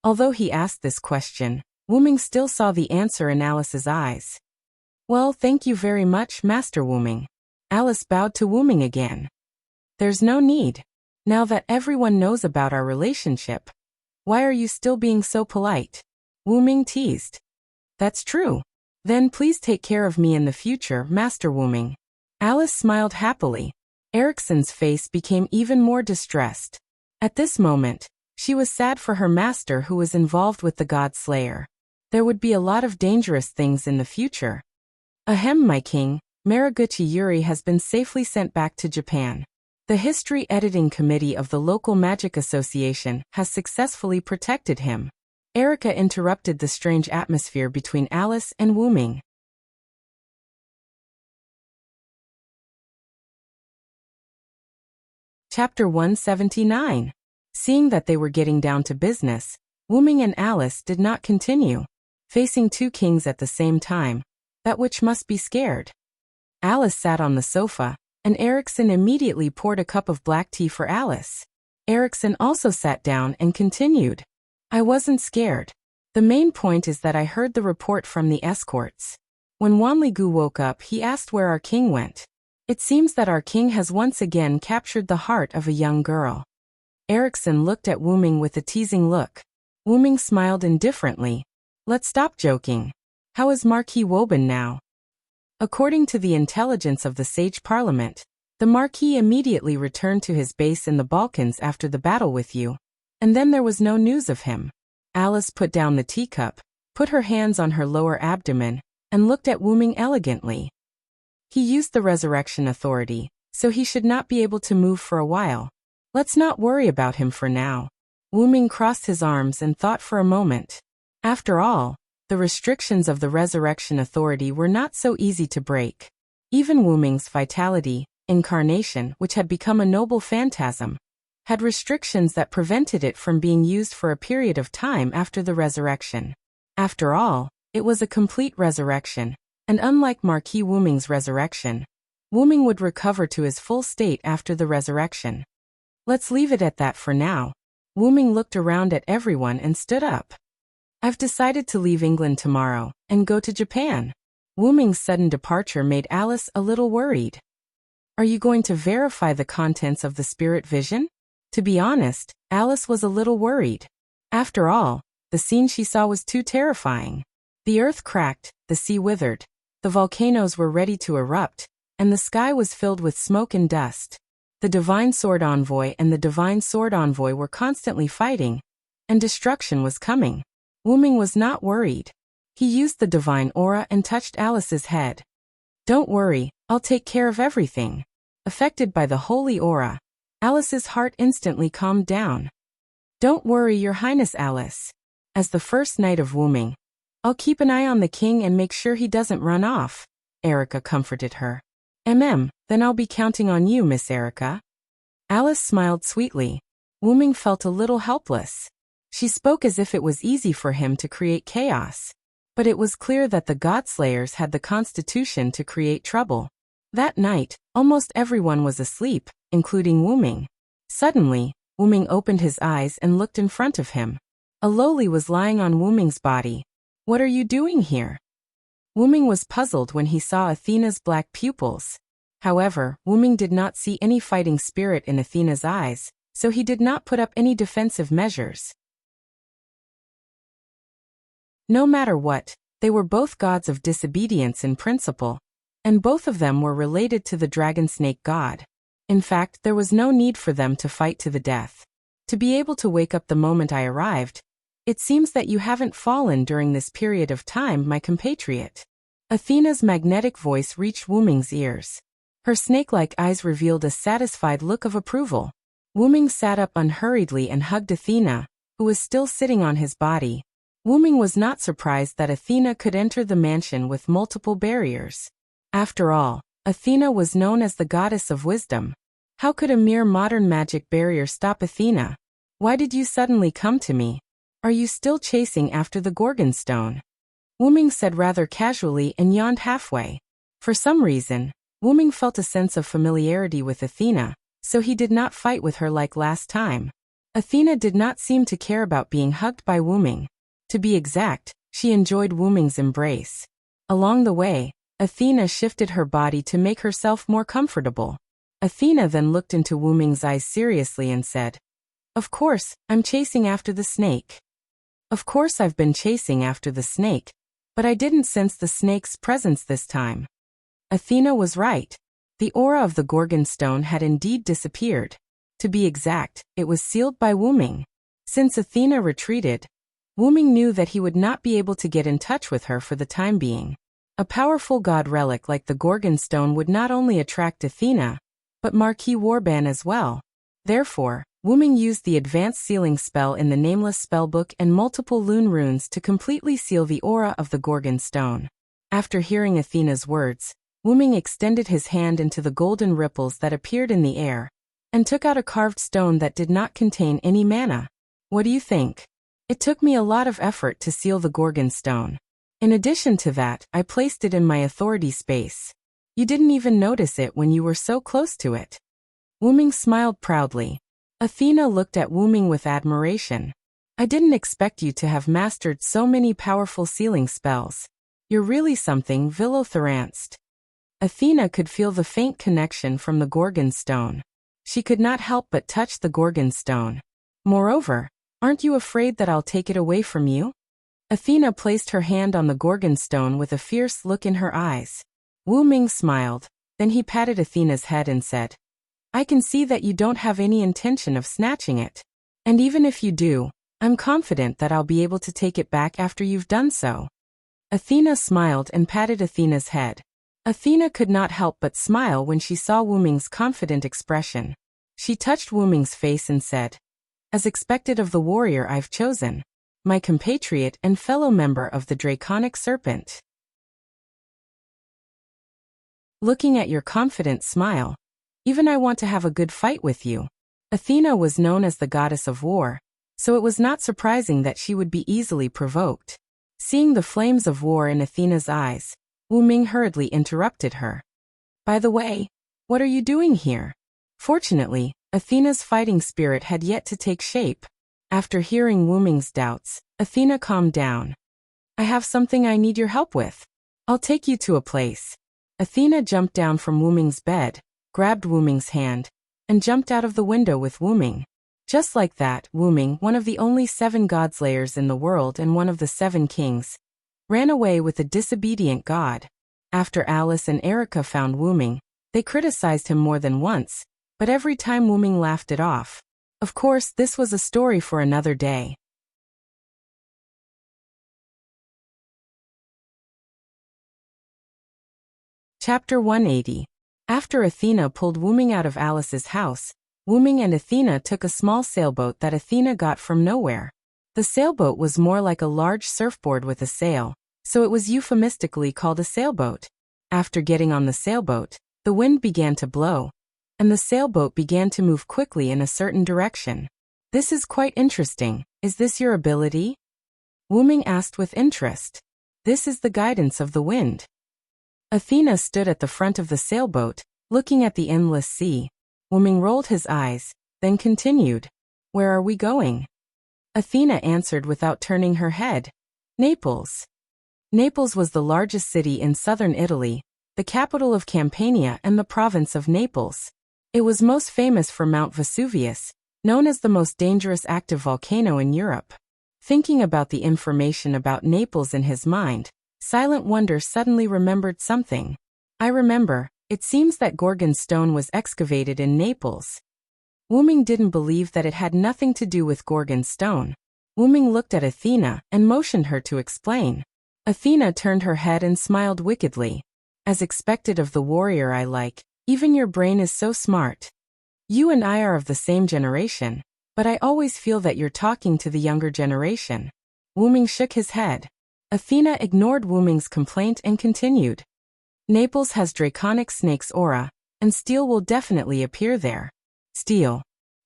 Although he asked this question, Wu Ming still saw the answer in Alice's eyes. "Well, thank you very much, Master Wu Ming. Alice bowed to Wu Ming again. There's no need. Now that everyone knows about our relationship, why are you still being so polite? Wu Ming teased. That's true. Then please take care of me in the future, Master Wu Ming. Alice smiled happily. Ericsson's face became even more distressed. At this moment, she was sad for her master who was involved with the God Slayer. There would be a lot of dangerous things in the future. Ahem, my king, Mariguchi Yuri has been safely sent back to Japan. The History Editing Committee of the local Magic Association has successfully protected him. Erica interrupted the strange atmosphere between Alice and Wu Ming. Chapter 179. Seeing that they were getting down to business, Wu Ming and Alice did not continue. Facing two kings at the same time, that witch must be scared. Alice sat on the sofa, and Ericsson immediately poured a cup of black tea for Alice. Ericsson also sat down and continued. I wasn't scared. The main point is that I heard the report from the escorts. When Wanligu woke up, he asked where our king went. It seems that our king has once again captured the heart of a young girl. Ericsson looked at Wu Ming with a teasing look. Wu Ming smiled indifferently. Let's stop joking. How is Marquis Woban now? According to the intelligence of the Sage Parliament, the Marquis immediately returned to his base in the Balkans after the battle with you, and then there was no news of him. Alice put down the teacup, put her hands on her lower abdomen, and looked at Wu Ming elegantly. He used the resurrection authority, so he should not be able to move for a while. Let's not worry about him for now. Wu Ming crossed his arms and thought for a moment. After all, the restrictions of the resurrection authority were not so easy to break. Even Wu Ming's vitality, incarnation, which had become a noble phantasm, had restrictions that prevented it from being used for a period of time after the resurrection. After all, it was a complete resurrection, and unlike Marquis Wu Ming's resurrection, Wu Ming would recover to his full state after the resurrection. Let's leave it at that for now. Wu Ming looked around at everyone and stood up. I've decided to leave England tomorrow and go to Japan. Wu Ming's sudden departure made Alice a little worried. Are you going to verify the contents of the spirit vision? To be honest, Alice was a little worried. After all, the scene she saw was too terrifying. The earth cracked, the sea withered, the volcanoes were ready to erupt, and the sky was filled with smoke and dust. The Divine Sword Envoy and the Divine Sword Envoy were constantly fighting, and destruction was coming. Wu Ming was not worried. He used the divine aura and touched Alice's head. Don't worry, I'll take care of everything. Affected by the holy aura, Alice's heart instantly calmed down. Don't worry, Your Highness Alice. As the first knight of Wu Ming, I'll keep an eye on the king and make sure he doesn't run off. Erica comforted her. Then I'll be counting on you, Miss Erica. Alice smiled sweetly. Wu Ming felt a little helpless. She spoke as if it was easy for him to create chaos. But it was clear that the Godslayers had the constitution to create trouble. That night, almost everyone was asleep, including Wu Ming. Suddenly, Wu Ming opened his eyes and looked in front of him. A loli was lying on Wu Ming's body. What are you doing here? Wu Ming was puzzled when he saw Athena's black pupils. However, Wu Ming did not see any fighting spirit in Athena's eyes, so he did not put up any defensive measures. No matter what, they were both gods of disobedience in principle, and both of them were related to the dragon snake god. In fact, there was no need for them to fight to the death. To be able to wake up the moment I arrived, it seems that you haven't fallen during this period of time, my compatriot. Athena's magnetic voice reached Wu Ming's ears. Her snake-like eyes revealed a satisfied look of approval. Wu Ming sat up unhurriedly and hugged Athena, who was still sitting on his body. Wu Ming was not surprised that Athena could enter the mansion with multiple barriers. After all, Athena was known as the goddess of wisdom. How could a mere modern magic barrier stop Athena? Why did you suddenly come to me? Are you still chasing after the Gorgon stone? Wu Ming said rather casually and yawned halfway. For some reason, Wu Ming felt a sense of familiarity with Athena, so he did not fight with her like last time. Athena did not seem to care about being hugged by Wu Ming. To be exact, she enjoyed Wu Ming's embrace. Along the way, Athena shifted her body to make herself more comfortable. Athena then looked into Wu Ming's eyes seriously and said, "Of course, I'm chasing after the snake. Of course I've been chasing after the snake, but I didn't sense the snake's presence this time." Athena was right. The aura of the Gorgon stone had indeed disappeared. To be exact, it was sealed by Wu Ming. Since Athena retreated, Wu Ming knew that he would not be able to get in touch with her for the time being. A powerful god relic like the Gorgon stone would not only attract Athena, but Marquis Warban as well. Therefore, Wu Ming used the advanced sealing spell in the Nameless spellbook and multiple lune runes to completely seal the aura of the Gorgon stone. After hearing Athena's words, Wu Ming extended his hand into the golden ripples that appeared in the air, and took out a carved stone that did not contain any mana. What do you think? It took me a lot of effort to seal the Gorgon stone. In addition to that, I placed it in my authority space. You didn't even notice it when you were so close to it. Wu Ming smiled proudly. Athena looked at Wu Ming with admiration. I didn't expect you to have mastered so many powerful sealing spells. You're really something, Villothoranced. Athena could feel the faint connection from the Gorgon stone. She could not help but touch the Gorgon stone. Moreover, aren't you afraid that I'll take it away from you? Athena placed her hand on the Gorgon stone with a fierce look in her eyes. Wu Ming smiled, then he patted Athena's head and said, I can see that you don't have any intention of snatching it. And even if you do, I'm confident that I'll be able to take it back after you've done so. Athena smiled and patted Athena's head. Athena could not help but smile when she saw Wu Ming's confident expression. She touched Wu Ming's face and said, As expected of the warrior I've chosen, my compatriot and fellow member of the Draconic Serpent. Looking at your confident smile, even I want to have a good fight with you. Athena was known as the goddess of war, so it was not surprising that she would be easily provoked. Seeing the flames of war in Athena's eyes, Wu Ming hurriedly interrupted her. By the way, what are you doing here? Fortunately, Athena's fighting spirit had yet to take shape. After hearing Wu Ming's doubts, Athena calmed down. I have something I need your help with. I'll take you to a place. Athena jumped down from Wu Ming's bed, grabbed Wu Ming's hand, and jumped out of the window with Wu Ming. Just like that, Wu Ming, one of the only 7 godslayers in the world and one of the 7 kings, ran away with a disobedient god. After Alice and Erica found Wu Ming, they criticized him more than once, but every time Wu Ming laughed it off. Of course, this was a story for another day. Chapter 180. After Athena pulled Wu Ming out of Alice's house, Wu Ming and Athena took a small sailboat that Athena got from nowhere. The sailboat was more like a large surfboard with a sail, so it was euphemistically called a sailboat. After getting on the sailboat, the wind began to blow, and the sailboat began to move quickly in a certain direction. This is quite interesting. Is this your ability? Wu Ming asked with interest. This is the guidance of the wind. Athena stood at the front of the sailboat, looking at the endless sea. Wu Ming rolled his eyes, then continued. Where are we going? Athena answered without turning her head. Naples. Naples was the largest city in southern Italy, the capital of Campania and the province of Naples. It was most famous for Mount Vesuvius, known as the most dangerous active volcano in Europe. Thinking about the information about Naples in his mind, Silent Wonder suddenly remembered something. I remember, it seems that Gorgon stone was excavated in Naples. Wu Ming didn't believe that it had nothing to do with Gorgon stone. Wu Ming looked at Athena and motioned her to explain. Athena turned her head and smiled wickedly. As expected of the warrior I like, even your brain is so smart. You and I are of the same generation, but I always feel that you're talking to the younger generation. Wu Ming shook his head. Athena ignored Wu Ming's complaint and continued. Naples has draconic snake's aura, and steel will definitely appear there. Steel.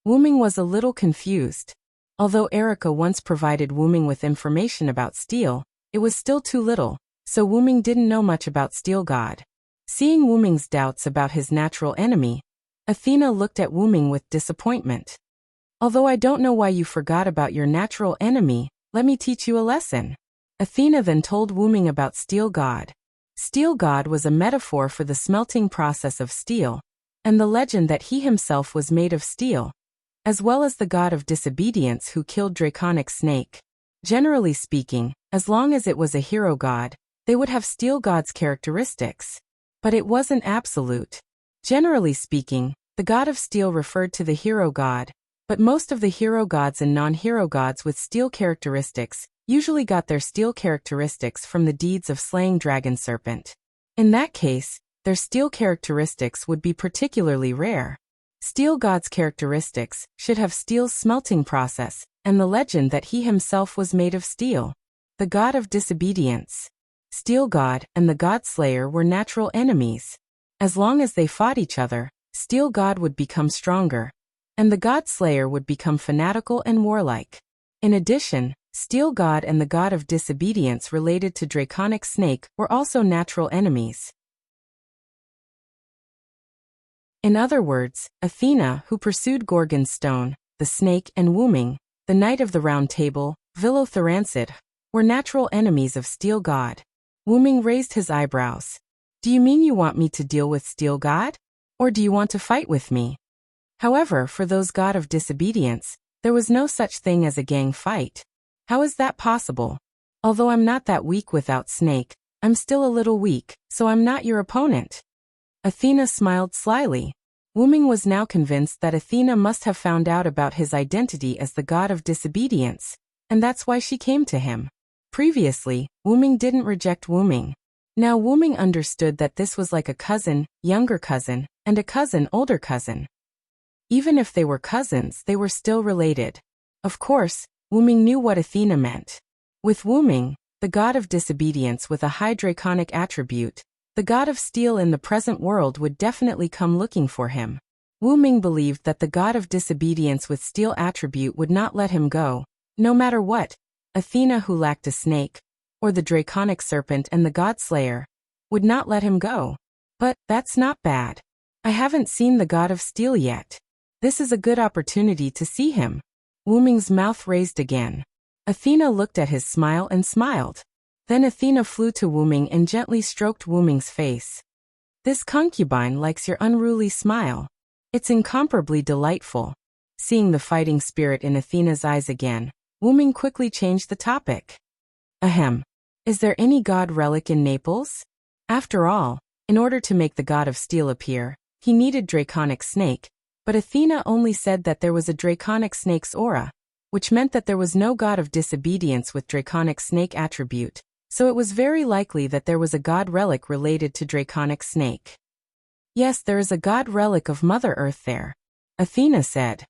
Wu Ming was a little confused. Although Erica once provided Wu Ming with information about steel, it was still too little, so Wu Ming didn't know much about Steel God. Seeing Wu Ming's doubts about his natural enemy, Athena looked at Wu Ming with disappointment. Although I don't know why you forgot about your natural enemy, let me teach you a lesson. Athena then told Wu Ming about Steel God. Steel god was a metaphor for the smelting process of steel, and the legend that he himself was made of steel, as well as the god of disobedience who killed draconic snake. Generally speaking, as long as it was a hero god, they would have steel god's characteristics. But it wasn't absolute. Generally speaking, the god of steel referred to the hero god, but most of the hero gods and non-hero gods with steel characteristics usually got their steel characteristics from the deeds of slaying dragon serpent. In that case, their steel characteristics would be particularly rare. Steel god's characteristics should have steel's smelting process, and the legend that he himself was made of steel. The god of disobedience. Steel god and the god slayer were natural enemies. As long as they fought each other, steel god would become stronger, and the god slayer would become fanatical and warlike. In addition, steel god and the god of disobedience related to draconic snake were also natural enemies. In other words, Athena, who pursued Gorgon's stone, the snake, and Wuming, the knight of the round table, Villothorancid, were natural enemies of steel god. Wuming raised his eyebrows. Do you mean you want me to deal with steel god? Or do you want to fight with me? However, for those god of disobedience, there was no such thing as a gang fight. How is that possible? Although I'm not that weak without snake, I'm still a little weak, so I'm not your opponent. Athena smiled slyly. Wuming was now convinced that Athena must have found out about his identity as the god of disobedience, and that's why she came to him. Previously, Wuming didn't reject Wuming. Now Wuming understood that this was like a cousin, younger cousin, and a cousin, older cousin. Even if they were cousins, they were still related. Of course, Wuming knew what Athena meant. With Wuming, the god of disobedience with a high draconic attribute, the god of steel in the present world would definitely come looking for him. Wuming believed that the god of disobedience with steel attribute would not let him go, no matter what. Athena, who lacked a snake, or the draconic serpent and the god slayer, would not let him go. But that's not bad. I haven't seen the god of steel yet. This is a good opportunity to see him. Wuming's mouth raised again. Athena looked at his smile and smiled. Then Athena flew to Wuming and gently stroked Wuming's face. This concubine likes your unruly smile. It's incomparably delightful. Seeing the fighting spirit in Athena's eyes again, Wuming quickly changed the topic. Ahem. Is there any god relic in Naples? After all, in order to make the god of steel appear, he needed draconic snake, but Athena only said that there was a draconic snake's aura, which meant that there was no god of disobedience with draconic snake attribute, so it was very likely that there was a god relic related to draconic snake. Yes, there is a god relic of Mother Earth there, Athena said.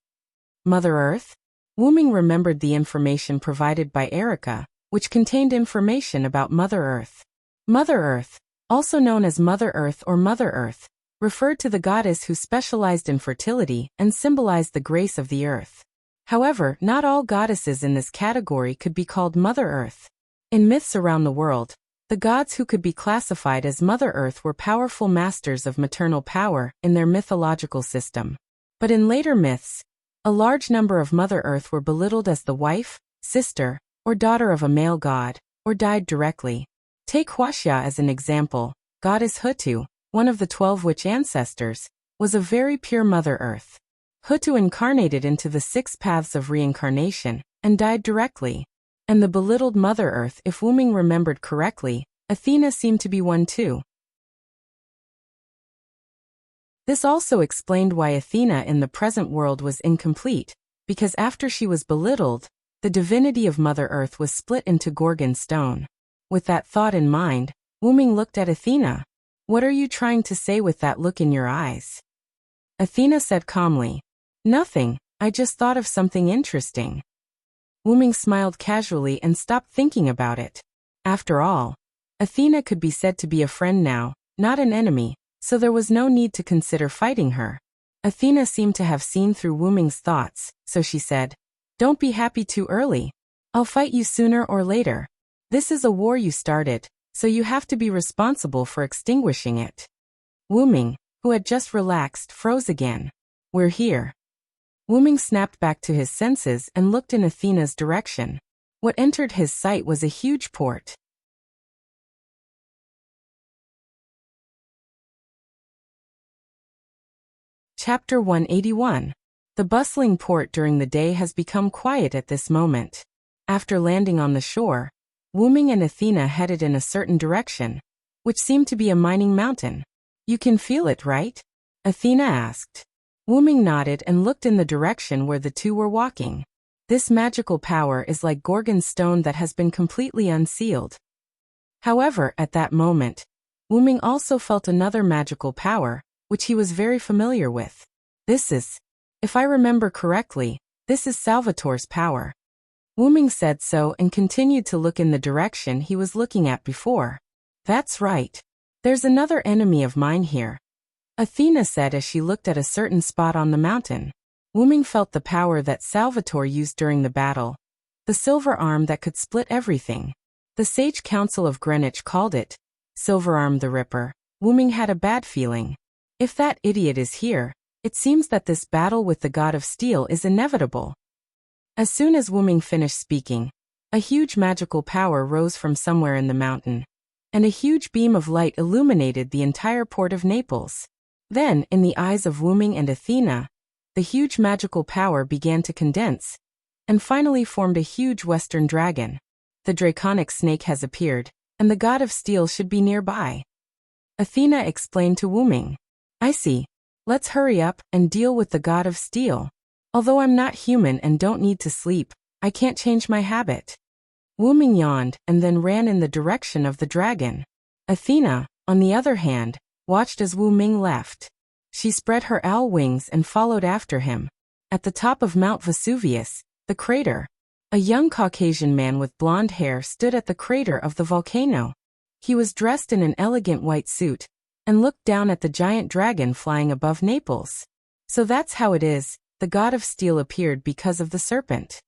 Mother Earth? Wuming remembered the information provided by Erica, which contained information about Mother Earth. Mother Earth, also known as Mother Earth or Mother Earth, referred to the goddess who specialized in fertility and symbolized the grace of the earth. However, not all goddesses in this category could be called Mother Earth. In myths around the world, the gods who could be classified as Mother Earth were powerful masters of maternal power in their mythological system. But in later myths, a large number of Mother Earth were belittled as the wife, sister, or daughter of a male god, or died directly. Take Huaxia as an example. Goddess Hutu, one of the 12 witch ancestors, was a very pure Mother Earth. Hutu incarnated into the 6 paths of reincarnation, and died directly. And the belittled Mother Earth, if Wuming remembered correctly, Athena seemed to be one too. This also explained why Athena in the present world was incomplete, because after she was belittled, the divinity of Mother Earth was split into Gorgon stone. With that thought in mind, Wuming looked at Athena. What are you trying to say with that look in your eyes? Athena said calmly. Nothing, I just thought of something interesting. Wuming smiled casually and stopped thinking about it. After all, Athena could be said to be a friend now, not an enemy, so there was no need to consider fighting her. Athena seemed to have seen through Wuming's thoughts, so she said, Don't be happy too early. I'll fight you sooner or later. This is a war you started, so you have to be responsible for extinguishing it. Wuming, who had just relaxed, froze again. We're here. Wuming snapped back to his senses and looked in Athena's direction. What entered his sight was a huge port. Chapter 181. The bustling port during the day has become quiet at this moment. After landing on the shore, Wuming and Athena headed in a certain direction, which seemed to be a mining mountain. You can feel it, right? Athena asked. Wuming nodded and looked in the direction where the two were walking. This magical power is like Gorgon's stone that has been completely unsealed. However, at that moment, Wuming also felt another magical power, which he was very familiar with. If I remember correctly, this is Salvatore's power. Wuming said so and continued to look in the direction he was looking at before. That's right. There's another enemy of mine here, Athena said as she looked at a certain spot on the mountain. Wuming felt the power that Salvatore used during the battle, the silver arm that could split everything. The Sage Council of Greenwich called it Silver Arm the Ripper. Wuming had a bad feeling. If that idiot is here, it seems that this battle with the God of Steel is inevitable. As soon as Wuming finished speaking, a huge magical power rose from somewhere in the mountain, and a huge beam of light illuminated the entire port of Naples. Then, in the eyes of Wuming and Athena, the huge magical power began to condense, and finally formed a huge western dragon. The draconic snake has appeared, and the God of Steel should be nearby. Athena explained to Wuming. I see. Let's hurry up and deal with the God of Steel. Although I'm not human and don't need to sleep, I can't change my habit. Wuming yawned and then ran in the direction of the dragon. Athena, on the other hand, watched as Wuming left. She spread her owl wings and followed after him. At the top of Mount Vesuvius, the crater, a young Caucasian man with blonde hair stood at the crater of the volcano. He was dressed in an elegant white suit and looked down at the giant dragon flying above Naples. So that's how it is, the God of Steel appeared because of the serpent.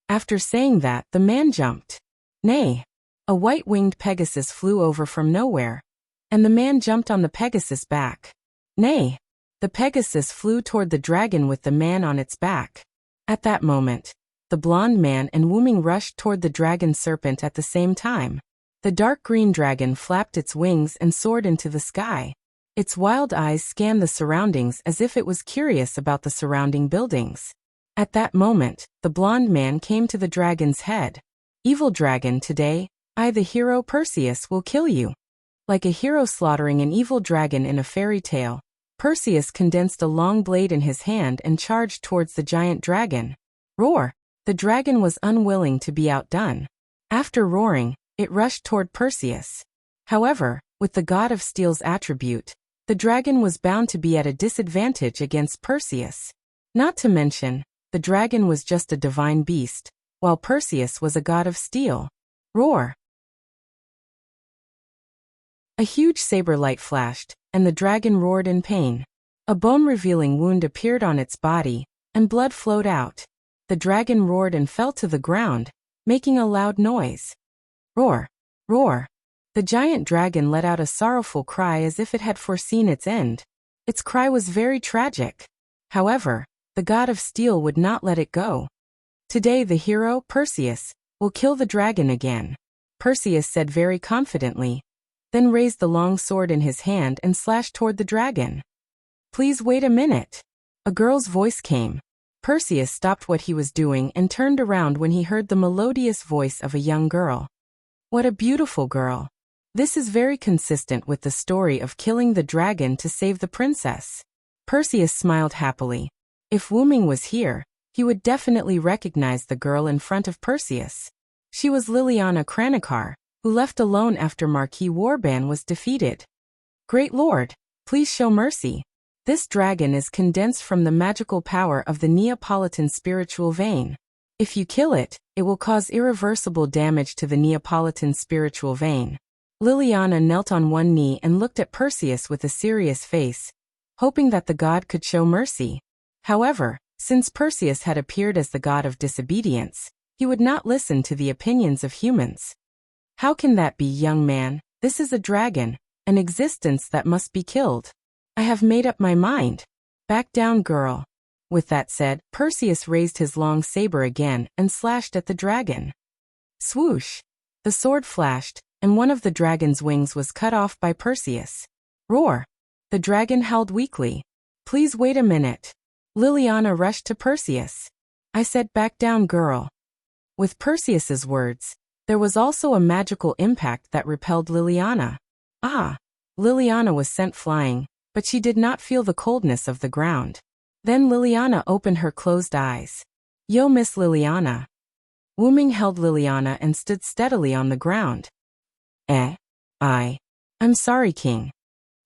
After saying that, the man jumped. Nay. A white-winged Pegasus flew over from nowhere, and the man jumped on the Pegasus' back. Nay. The Pegasus flew toward the dragon with the man on its back. At that moment, the blonde man and Wuming rushed toward the dragon serpent at the same time. The dark green dragon flapped its wings and soared into the sky. Its wild eyes scanned the surroundings as if it was curious about the surrounding buildings. At that moment, the blonde man came to the dragon's head. Evil dragon, today, I the hero Perseus will kill you. Like a hero slaughtering an evil dragon in a fairy tale, Perseus condensed a long blade in his hand and charged towards the giant dragon. Roar! The dragon was unwilling to be outdone. After roaring, it rushed toward Perseus. However, with the God of Steel's attribute, the dragon was bound to be at a disadvantage against Perseus. Not to mention, the dragon was just a divine beast, while Perseus was a God of Steel. Roar! A huge saber light flashed, and the dragon roared in pain. A bone-revealing wound appeared on its body, and blood flowed out. The dragon roared and fell to the ground, making a loud noise. Roar! Roar! The giant dragon let out a sorrowful cry as if it had foreseen its end. Its cry was very tragic. However, the God of Steel would not let it go. Today the hero, Perseus, will kill the dragon again, Perseus said very confidently, then raised the long sword in his hand and slashed toward the dragon. Please wait a minute. A girl's voice came. Perseus stopped what he was doing and turned around when he heard the melodious voice of a young girl. What a beautiful girl. This is very consistent with the story of killing the dragon to save the princess. Perseus smiled happily. If Wuming was here, he would definitely recognize the girl in front of Perseus. She was Liliana Kranikar, who left alone after Marquis Warban was defeated. Great Lord, please show mercy. This dragon is condensed from the magical power of the Neapolitan spiritual vein. If you kill it, it will cause irreversible damage to the Neapolitan spiritual vein. Liliana knelt on one knee and looked at Perseus with a serious face, hoping that the god could show mercy. However, since Perseus had appeared as the god of disobedience, he would not listen to the opinions of humans. How can that be, young man? This is a dragon, an existence that must be killed. I have made up my mind. Back down, girl. With that said, Perseus raised his long saber again and slashed at the dragon. Swoosh! The sword flashed, and one of the dragon's wings was cut off by Perseus. Roar! The dragon howled weakly. Please wait a minute. Liliana rushed to Perseus. I said, back down, girl. With Perseus's words, there was also a magical impact that repelled Liliana. Ah! Liliana was sent flying, but she did not feel the coldness of the ground. Then Liliana opened her closed eyes. Yo, Miss Liliana. Wu Ming held Liliana and stood steadily on the ground. I'm sorry, King.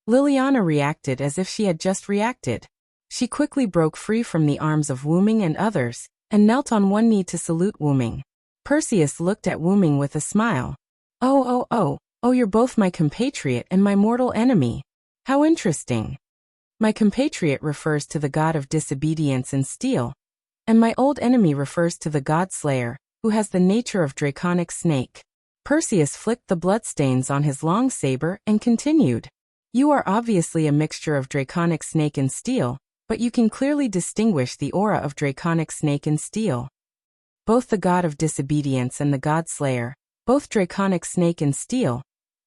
Liliana reacted as if she had just reacted. She quickly broke free from the arms of Wu Ming and others, and knelt on one knee to salute Wu Ming. Perseus looked at Wu Ming with a smile. Oh, you're both my compatriot and my mortal enemy. How interesting. My compatriot refers to the god of disobedience and steel, and my old enemy refers to the god Slayer, who has the nature of draconic snake. Perseus flicked the bloodstains on his long saber and continued. You are obviously a mixture of draconic snake and steel, but you can clearly distinguish the aura of draconic snake and steel. Both the god of disobedience and the god Slayer, both draconic snake and steel.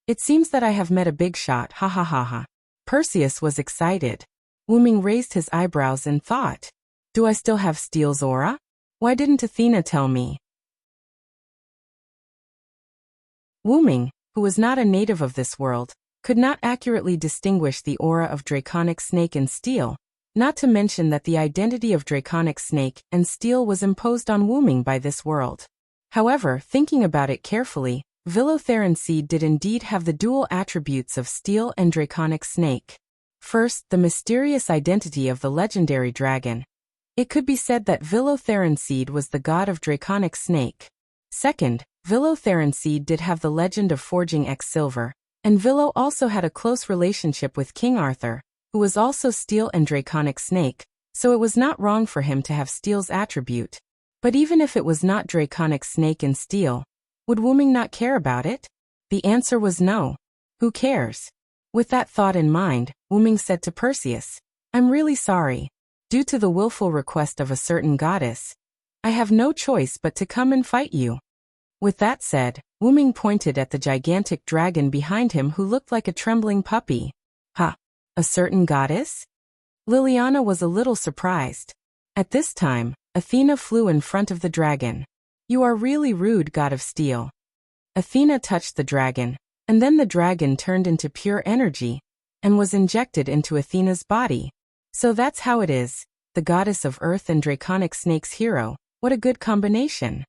It seems that I have met a big shot, ha ha ha ha. Perseus was excited. Wu Ming raised his eyebrows and thought. Do I still have steel's aura? Why didn't Athena tell me? Wu Ming, who was not a native of this world, could not accurately distinguish the aura of draconic snake and steel, not to mention that the identity of draconic snake and steel was imposed on Wu Ming by this world. However, thinking about it carefully, Villotharan seed did indeed have the dual attributes of steel and draconic snake. First, the mysterious identity of the legendary dragon. It could be said that Villotharan seed was the god of draconic snake. Second, Villotharan seed did have the legend of forging X silver, and Villo also had a close relationship with King Arthur, who was also steel and draconic snake, so it was not wrong for him to have steel's attribute. But even if it was not draconic snake and steel, would Wu Ming not care about it? The answer was no. Who cares? With that thought in mind, Wu Ming said to Perseus, I'm really sorry. Due to the willful request of a certain goddess, I have no choice but to come and fight you. With that said, Wu Ming pointed at the gigantic dragon behind him who looked like a trembling puppy. Ha! A certain goddess? Liliana was a little surprised. At this time, Athena flew in front of the dragon. You are really rude, god of steel. Athena touched the dragon, and then the dragon turned into pure energy, and was injected into Athena's body. So that's how it is, the goddess of earth and draconic snake's hero. What a good combination.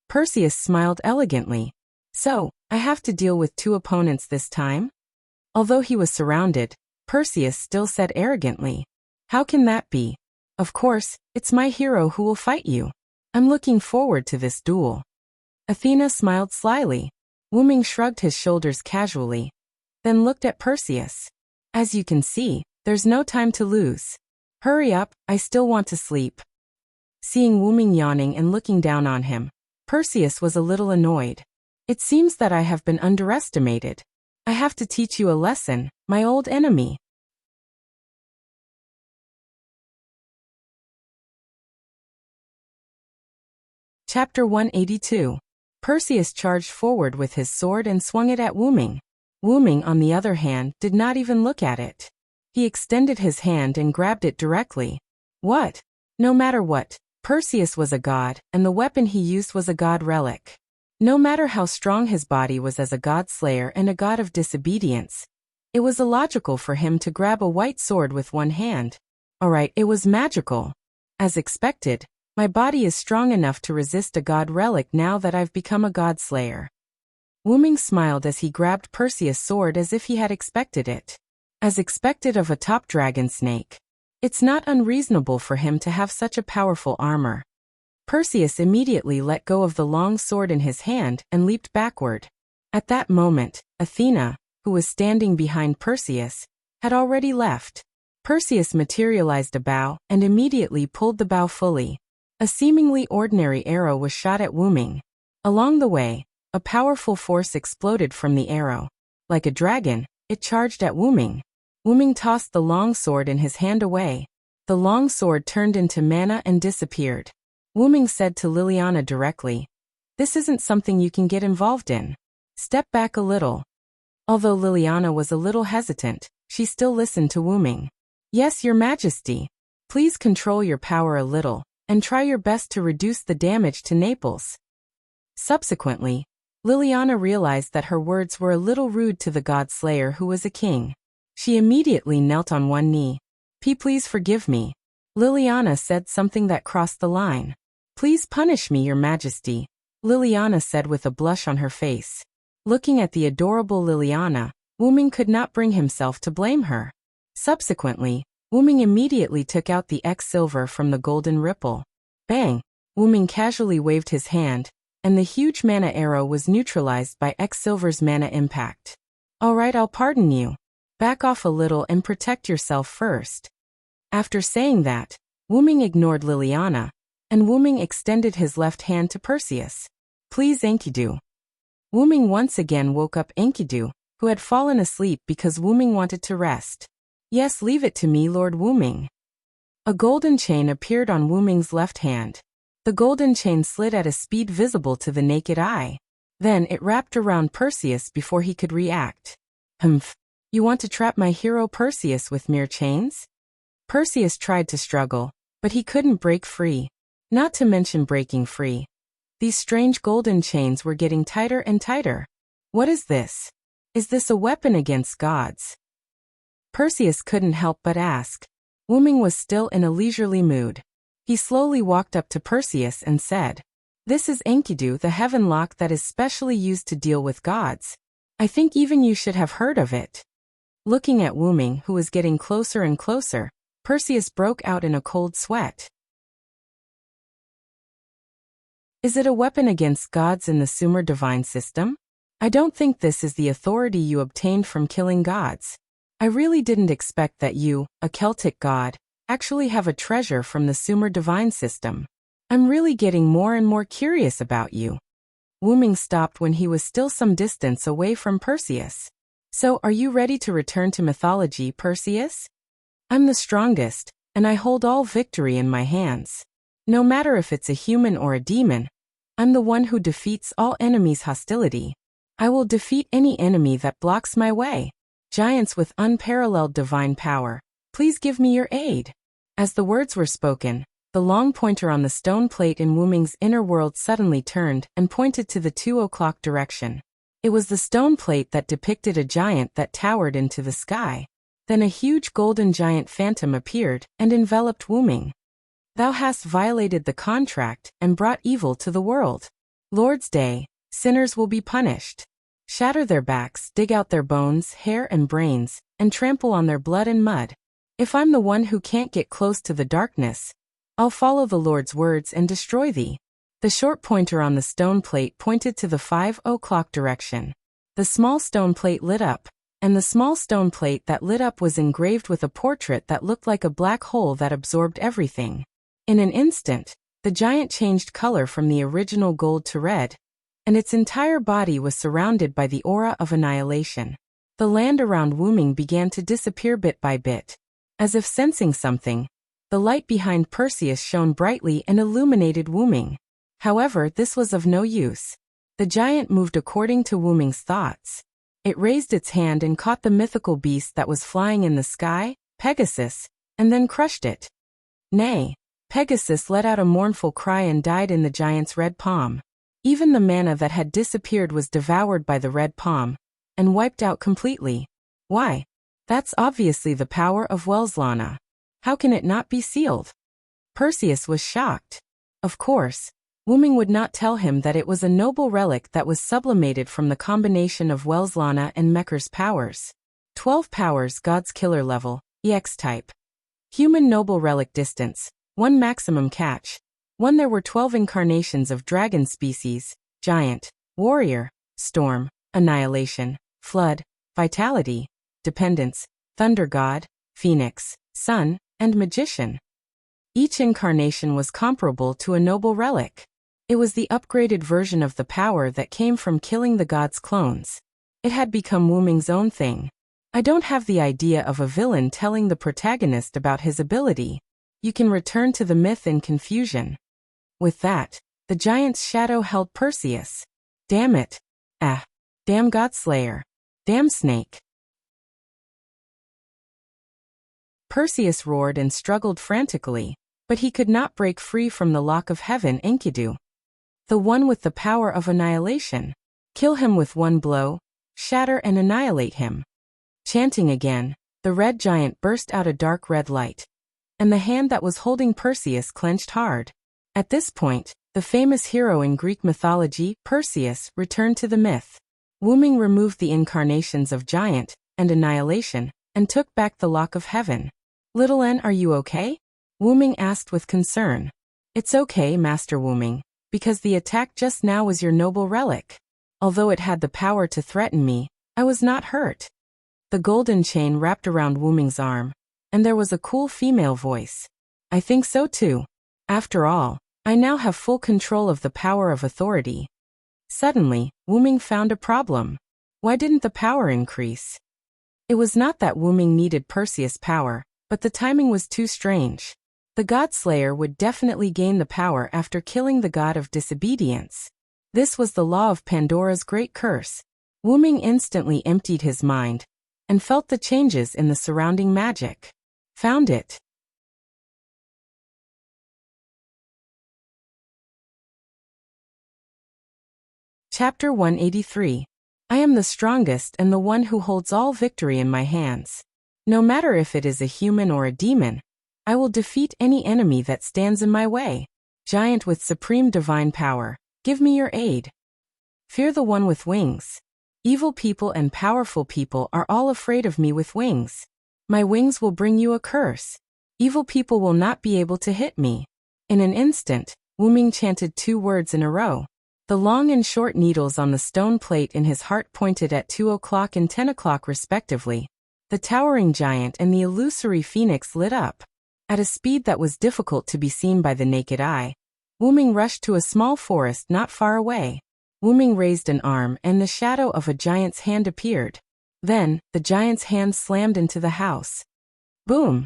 Perseus smiled elegantly. So, I have to deal with two opponents this time? Although he was surrounded, Perseus still said arrogantly. How can that be? Of course, it's my hero who will fight you. I'm looking forward to this duel. Athena smiled slyly. Wu Ming shrugged his shoulders casually, then looked at Perseus. As you can see, there's no time to lose. Hurry up, I still want to sleep. Seeing Wu Ming yawning and looking down on him, Perseus was a little annoyed. It seems that I have been underestimated. I have to teach you a lesson, my old enemy. Chapter 182. Perseus charged forward with his sword and swung it at Wu Ming. Wu Ming, on the other hand, did not even look at it. He extended his hand and grabbed it directly. What? No matter what, Perseus was a god, and the weapon he used was a god relic. No matter how strong his body was as a god slayer and a god of disobedience, it was illogical for him to grab a white sword with one hand. Alright, it was magical. As expected, my body is strong enough to resist a god relic now that I've become a god slayer. Wu Ming smiled as he grabbed Perseus' sword as if he had expected it. As expected of a top dragon snake. It's not unreasonable for him to have such a powerful armor. Perseus immediately let go of the long sword in his hand and leaped backward. At that moment, Athena, who was standing behind Perseus, had already left. Perseus materialized a bow and immediately pulled the bow fully. A seemingly ordinary arrow was shot at Wu Ming. Along the way, a powerful force exploded from the arrow. Like a dragon, it charged at Wu Ming. Wu Ming tossed the long sword in his hand away. The long sword turned into mana and disappeared. Wu Ming said to Liliana directly, "This isn't something you can get involved in. Step back a little." Although Liliana was a little hesitant, she still listened to Wu Ming. Yes, Your Majesty. Please control your power a little, and try your best to reduce the damage to Naples. Subsequently, Liliana realized that her words were a little rude to the god slayer who was a king. She immediately knelt on one knee. Please forgive me. Liliana said something that crossed the line. Please punish me, Your Majesty, Liliana said with a blush on her face. Looking at the adorable Liliana, Wuming could not bring himself to blame her. Subsequently, Wuming immediately took out the X silver from the golden ripple. Bang! Wuming casually waved his hand, and the huge mana arrow was neutralized by X silver's mana impact. Alright, I'll pardon you. Back off a little and protect yourself first. After saying that, Wuming ignored Liliana, and Wuming extended his left hand to Perseus. Please, Enkidu. Wuming once again woke up Enkidu, who had fallen asleep because Wuming wanted to rest. Yes, leave it to me, Lord Wuming. A golden chain appeared on Wuming's left hand. The golden chain slid at a speed visible to the naked eye. Then it wrapped around Perseus before he could react. Humph. You want to trap my hero Perseus with mere chains? Perseus tried to struggle, but he couldn't break free. Not to mention breaking free. These strange golden chains were getting tighter and tighter. What is this? Is this a weapon against gods? Perseus couldn't help but ask. Wuming was still in a leisurely mood. He slowly walked up to Perseus and said, This is Enkidu, the heaven lock that is specially used to deal with gods. I think even you should have heard of it. Looking at Wuming, who was getting closer and closer, Perseus broke out in a cold sweat. Is it a weapon against gods in the Sumer divine system? I don't think this is the authority you obtained from killing gods. I really didn't expect that you, a Celtic god, actually have a treasure from the Sumer divine system. I'm really getting more and more curious about you. Wuming stopped when he was still some distance away from Perseus. So, are you ready to return to mythology, Perseus? I'm the strongest, and I hold all victory in my hands. No matter if it's a human or a demon, I'm the one who defeats all enemies' hostility. I will defeat any enemy that blocks my way. Giants with unparalleled divine power, please give me your aid. As the words were spoken, the long pointer on the stone plate in Wuming's inner world suddenly turned and pointed to the 2 o'clock direction. It was the stone plate that depicted a giant that towered into the sky. Then a huge golden giant phantom appeared and enveloped Wuming. Thou hast violated the contract and brought evil to the world. Lord's Day, sinners will be punished. Shatter their backs, dig out their bones, hair and brains, and trample on their blood and mud. If I'm the one who can't get close to the darkness, I'll follow the Lord's words and destroy thee. The short pointer on the stone plate pointed to the 5 o'clock direction. The small stone plate lit up, and the small stone plate that lit up was engraved with a portrait that looked like a black hole that absorbed everything. In an instant, the giant changed color from the original gold to red, and its entire body was surrounded by the aura of annihilation. The land around Wuming began to disappear bit by bit. As if sensing something, the light behind Perseus shone brightly and illuminated Wuming. However, this was of no use. The giant moved according to Wuming's thoughts. It raised its hand and caught the mythical beast that was flying in the sky, Pegasus, and then crushed it. Nay, Pegasus let out a mournful cry and died in the giant's red palm. Even the mana that had disappeared was devoured by the red palm, and wiped out completely. Why? That's obviously the power of Welslana. How can it not be sealed? Perseus was shocked. Of course, Wuming would not tell him that it was a noble relic that was sublimated from the combination of Welslana and Mekker's powers. 12 powers, God's killer level, EX type. Human noble relic distance, 1 maximum catch. 1 There were 12 incarnations of dragon species, giant, warrior, storm, annihilation, flood, vitality, dependence, thunder god, phoenix, sun, and magician. Each incarnation was comparable to a noble relic. It was the upgraded version of the power that came from killing the god's clones. It had become Wuming's own thing. I don't have the idea of a villain telling the protagonist about his ability. You can return to the myth in confusion. With that, the giant's shadow held Perseus. Damn it. Damn Godslayer. Damn snake. Perseus roared and struggled frantically, but he could not break free from the lock of heaven Enkidu, the one with the power of annihilation. Kill him with one blow, shatter and annihilate him. Chanting again, the red giant burst out a dark red light, and the hand that was holding Perseus clenched hard. At this point, the famous hero in Greek mythology, Perseus, returned to the myth. Wu Ming removed the incarnations of giant and annihilation, and took back the lock of heaven. Little N, are you okay? Wu Ming asked with concern. It's okay, Master Wu Ming, because the attack just now was your noble relic. Although it had the power to threaten me, I was not hurt. The golden chain wrapped around Wu Ming's arm, and there was a cool female voice. I think so too. After all, I now have full control of the power of authority. Suddenly, Wu Ming found a problem. Why didn't the power increase? It was not that Wu Ming needed Perseus' power, but the timing was too strange. The God Slayer would definitely gain the power after killing the god of disobedience. This was the law of Pandora's great curse. Wu Ming instantly emptied his mind and felt the changes in the surrounding magic. Found it. Chapter 183. I am the strongest and the one who holds all victory in my hands. No matter if it is a human or a demon, I will defeat any enemy that stands in my way. Giant with supreme divine power, give me your aid. Fear the one with wings. Evil people and powerful people are all afraid of me with wings. My wings will bring you a curse. Evil people will not be able to hit me. In an instant, Wu Ming chanted 2 words in a row. The long and short needles on the stone plate in his heart pointed at 2 o'clock and 10 o'clock respectively. The towering giant and the illusory phoenix lit up. At a speed that was difficult to be seen by the naked eye, Wu Ming rushed to a small forest not far away. Wu Ming raised an arm and the shadow of a giant's hand appeared. Then, the giant's hand slammed into the house. Boom!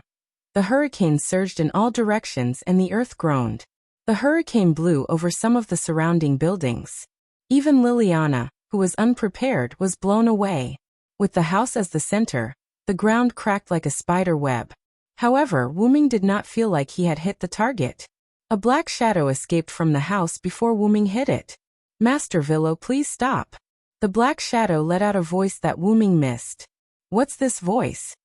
The hurricane surged in all directions and the earth groaned. The hurricane blew over some of the surrounding buildings. Even Liliana, who was unprepared, was blown away. With the house as the center, the ground cracked like a spider web. However, Wu Ming did not feel like he had hit the target. A black shadow escaped from the house before Wu Ming hit it. Master Villo, please stop. The black shadow let out a voice that Wu Ming missed. What's this voice?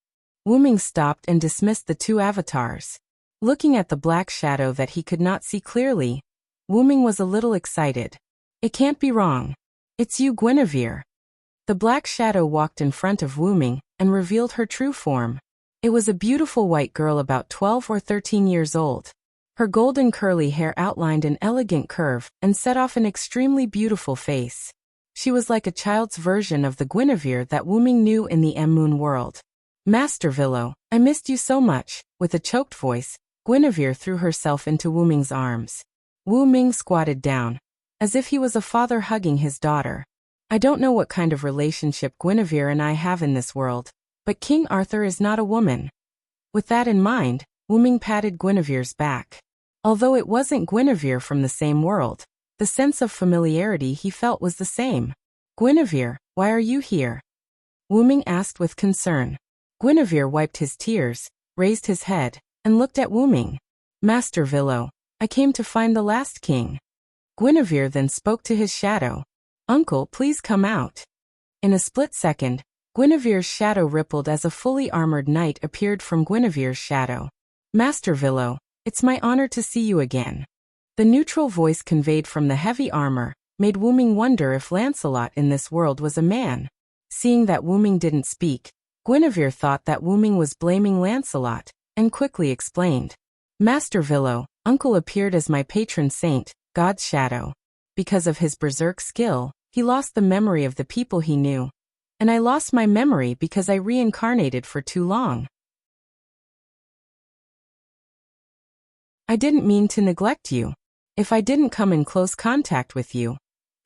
Wu Ming stopped and dismissed the 2 avatars. Looking at the black shadow that he could not see clearly, Wu Ming was a little excited. It can't be wrong. It's you, Guinevere. The black shadow walked in front of Wu Ming and revealed her true form. It was a beautiful white girl about 12 or 13 years old. Her golden curly hair outlined an elegant curve and set off an extremely beautiful face. She was like a child's version of the Guinevere that Wu Ming knew in the M-Moon world. Master Villo, I missed you so much. With a choked voice, Guinevere threw herself into Wu Ming's arms. Wu Ming squatted down, as if he was a father hugging his daughter. I don't know what kind of relationship Guinevere and I have in this world, but King Arthur is not a woman. With that in mind, Wu Ming patted Guinevere's back. Although it wasn't Guinevere from the same world, the sense of familiarity he felt was the same. Guinevere, why are you here? Wu Ming asked with concern. Guinevere wiped his tears, raised his head, and looked at Wu Ming. Master Villo, I came to find the last king. Guinevere then spoke to his shadow. Uncle, please come out. In a split second, Guinevere's shadow rippled as a fully armored knight appeared from Guinevere's shadow. Master Villo, it's my honor to see you again. The neutral voice conveyed from the heavy armor made Wu Ming wonder if Lancelot in this world was a man. Seeing that Wu Ming didn't speak, Guinevere thought that Wu Ming was blaming Lancelot, and quickly explained. Master Villo, Uncle appeared as my patron saint, God's shadow. Because of his berserk skill, he lost the memory of the people he knew. And I lost my memory because I reincarnated for too long. I didn't mean to neglect you. If I didn't come in close contact with you,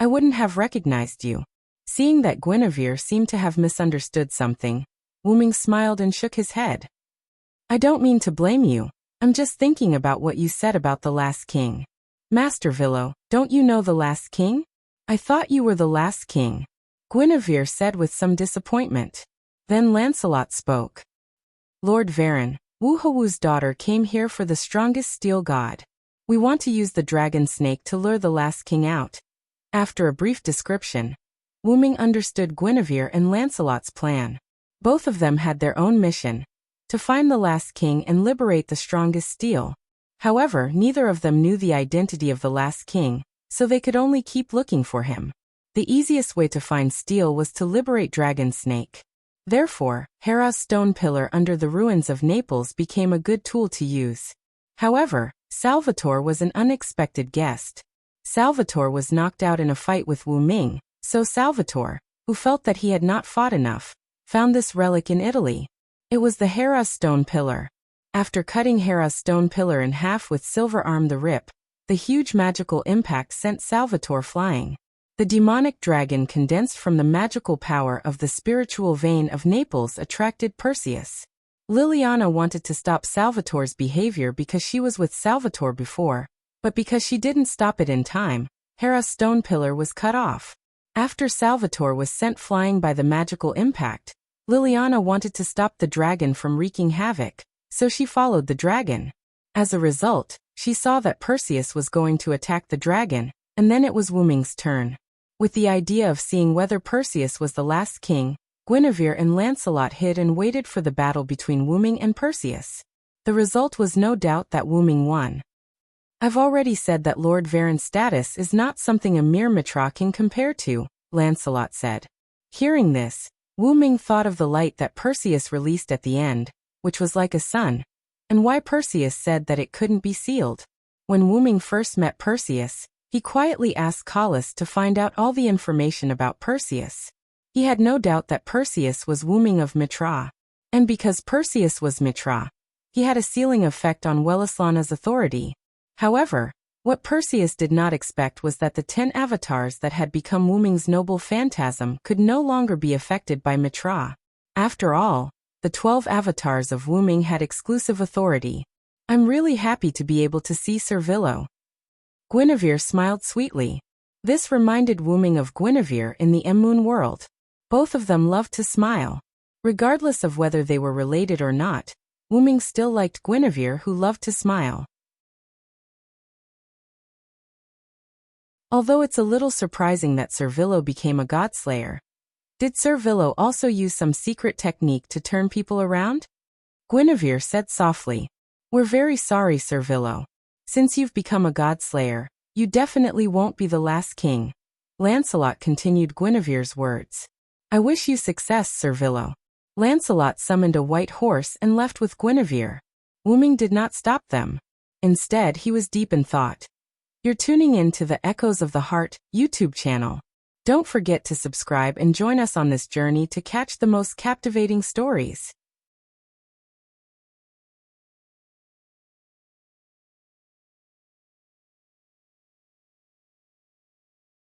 I wouldn't have recognized you. Seeing that Guinevere seemed to have misunderstood something, Wu Ming smiled and shook his head. I don't mean to blame you. I'm just thinking about what you said about the last king. Master Villo, don't you know the last king? I thought you were the last king. Guinevere said with some disappointment. Then Lancelot spoke. Lord Varon, Wu Hawu's daughter came here for the strongest steel god. We want to use the dragon snake to lure the last king out. After a brief description, Wu Ming understood Guinevere and Lancelot's plan. Both of them had their own mission, to find the last king and liberate the strongest steel. However, neither of them knew the identity of the last king, so they could only keep looking for him. The easiest way to find steel was to liberate Dragon Snake. Therefore, Hera's stone pillar under the ruins of Naples became a good tool to use. However, Salvatore was an unexpected guest. Salvatore was knocked out in a fight with Wu Ming, so Salvatore, who felt that he had not fought enough, found this relic in Italy. It was the Hera's stone pillar. After cutting Hera's stone pillar in half with silver arm the rip, the huge magical impact sent Salvatore flying. The demonic dragon condensed from the magical power of the spiritual vein of Naples attracted Perseus. Liliana wanted to stop Salvatore's behavior because she was with Salvatore before, but because she didn't stop it in time, Hera's stone pillar was cut off. After Salvatore was sent flying by the magical impact, Liliana wanted to stop the dragon from wreaking havoc, so she followed the dragon. As a result, she saw that Perseus was going to attack the dragon, and then it was Wu Ming's turn. With the idea of seeing whether Perseus was the last king, Guinevere and Lancelot hid and waited for the battle between Wu Ming and Perseus. The result was no doubt that Wu Ming won. I've already said that Lord Varen's status is not something a mere mitra can compare to, Lancelot said. Hearing this, Wu Ming thought of the light that Perseus released at the end, which was like a sun, and why Perseus said that it couldn't be sealed. When Wu Ming first met Perseus, he quietly asked Callas to find out all the information about Perseus. He had no doubt that Perseus was Wu Ming of Mitra. And because Perseus was Mitra, he had a sealing effect on Welislana's authority. However, what Perseus did not expect was that the 10 avatars that had become Wu Ming's noble phantasm could no longer be affected by Mitra. After all, the 12 avatars of Wu Ming had exclusive authority. I'm really happy to be able to see Servillo. Guinevere smiled sweetly. This reminded Wu Ming of Guinevere in the Moon world. Both of them loved to smile. Regardless of whether they were related or not, Wu Ming still liked Guinevere, who loved to smile. Although it's a little surprising that Servillo became a godslayer, did Servillo also use some secret technique to turn people around? Guinevere said softly, "We're very sorry, Servillo. Since you've become a godslayer, you definitely won't be the last king." Lancelot continued Guinevere's words. "I wish you success, Servillo." Lancelot summoned a white horse and left with Guinevere. Wu Ming did not stop them. Instead, he was deep in thought. You're tuning in to the Echoes of the Heart YouTube channel. Don't forget to subscribe and join us on this journey to catch the most captivating stories.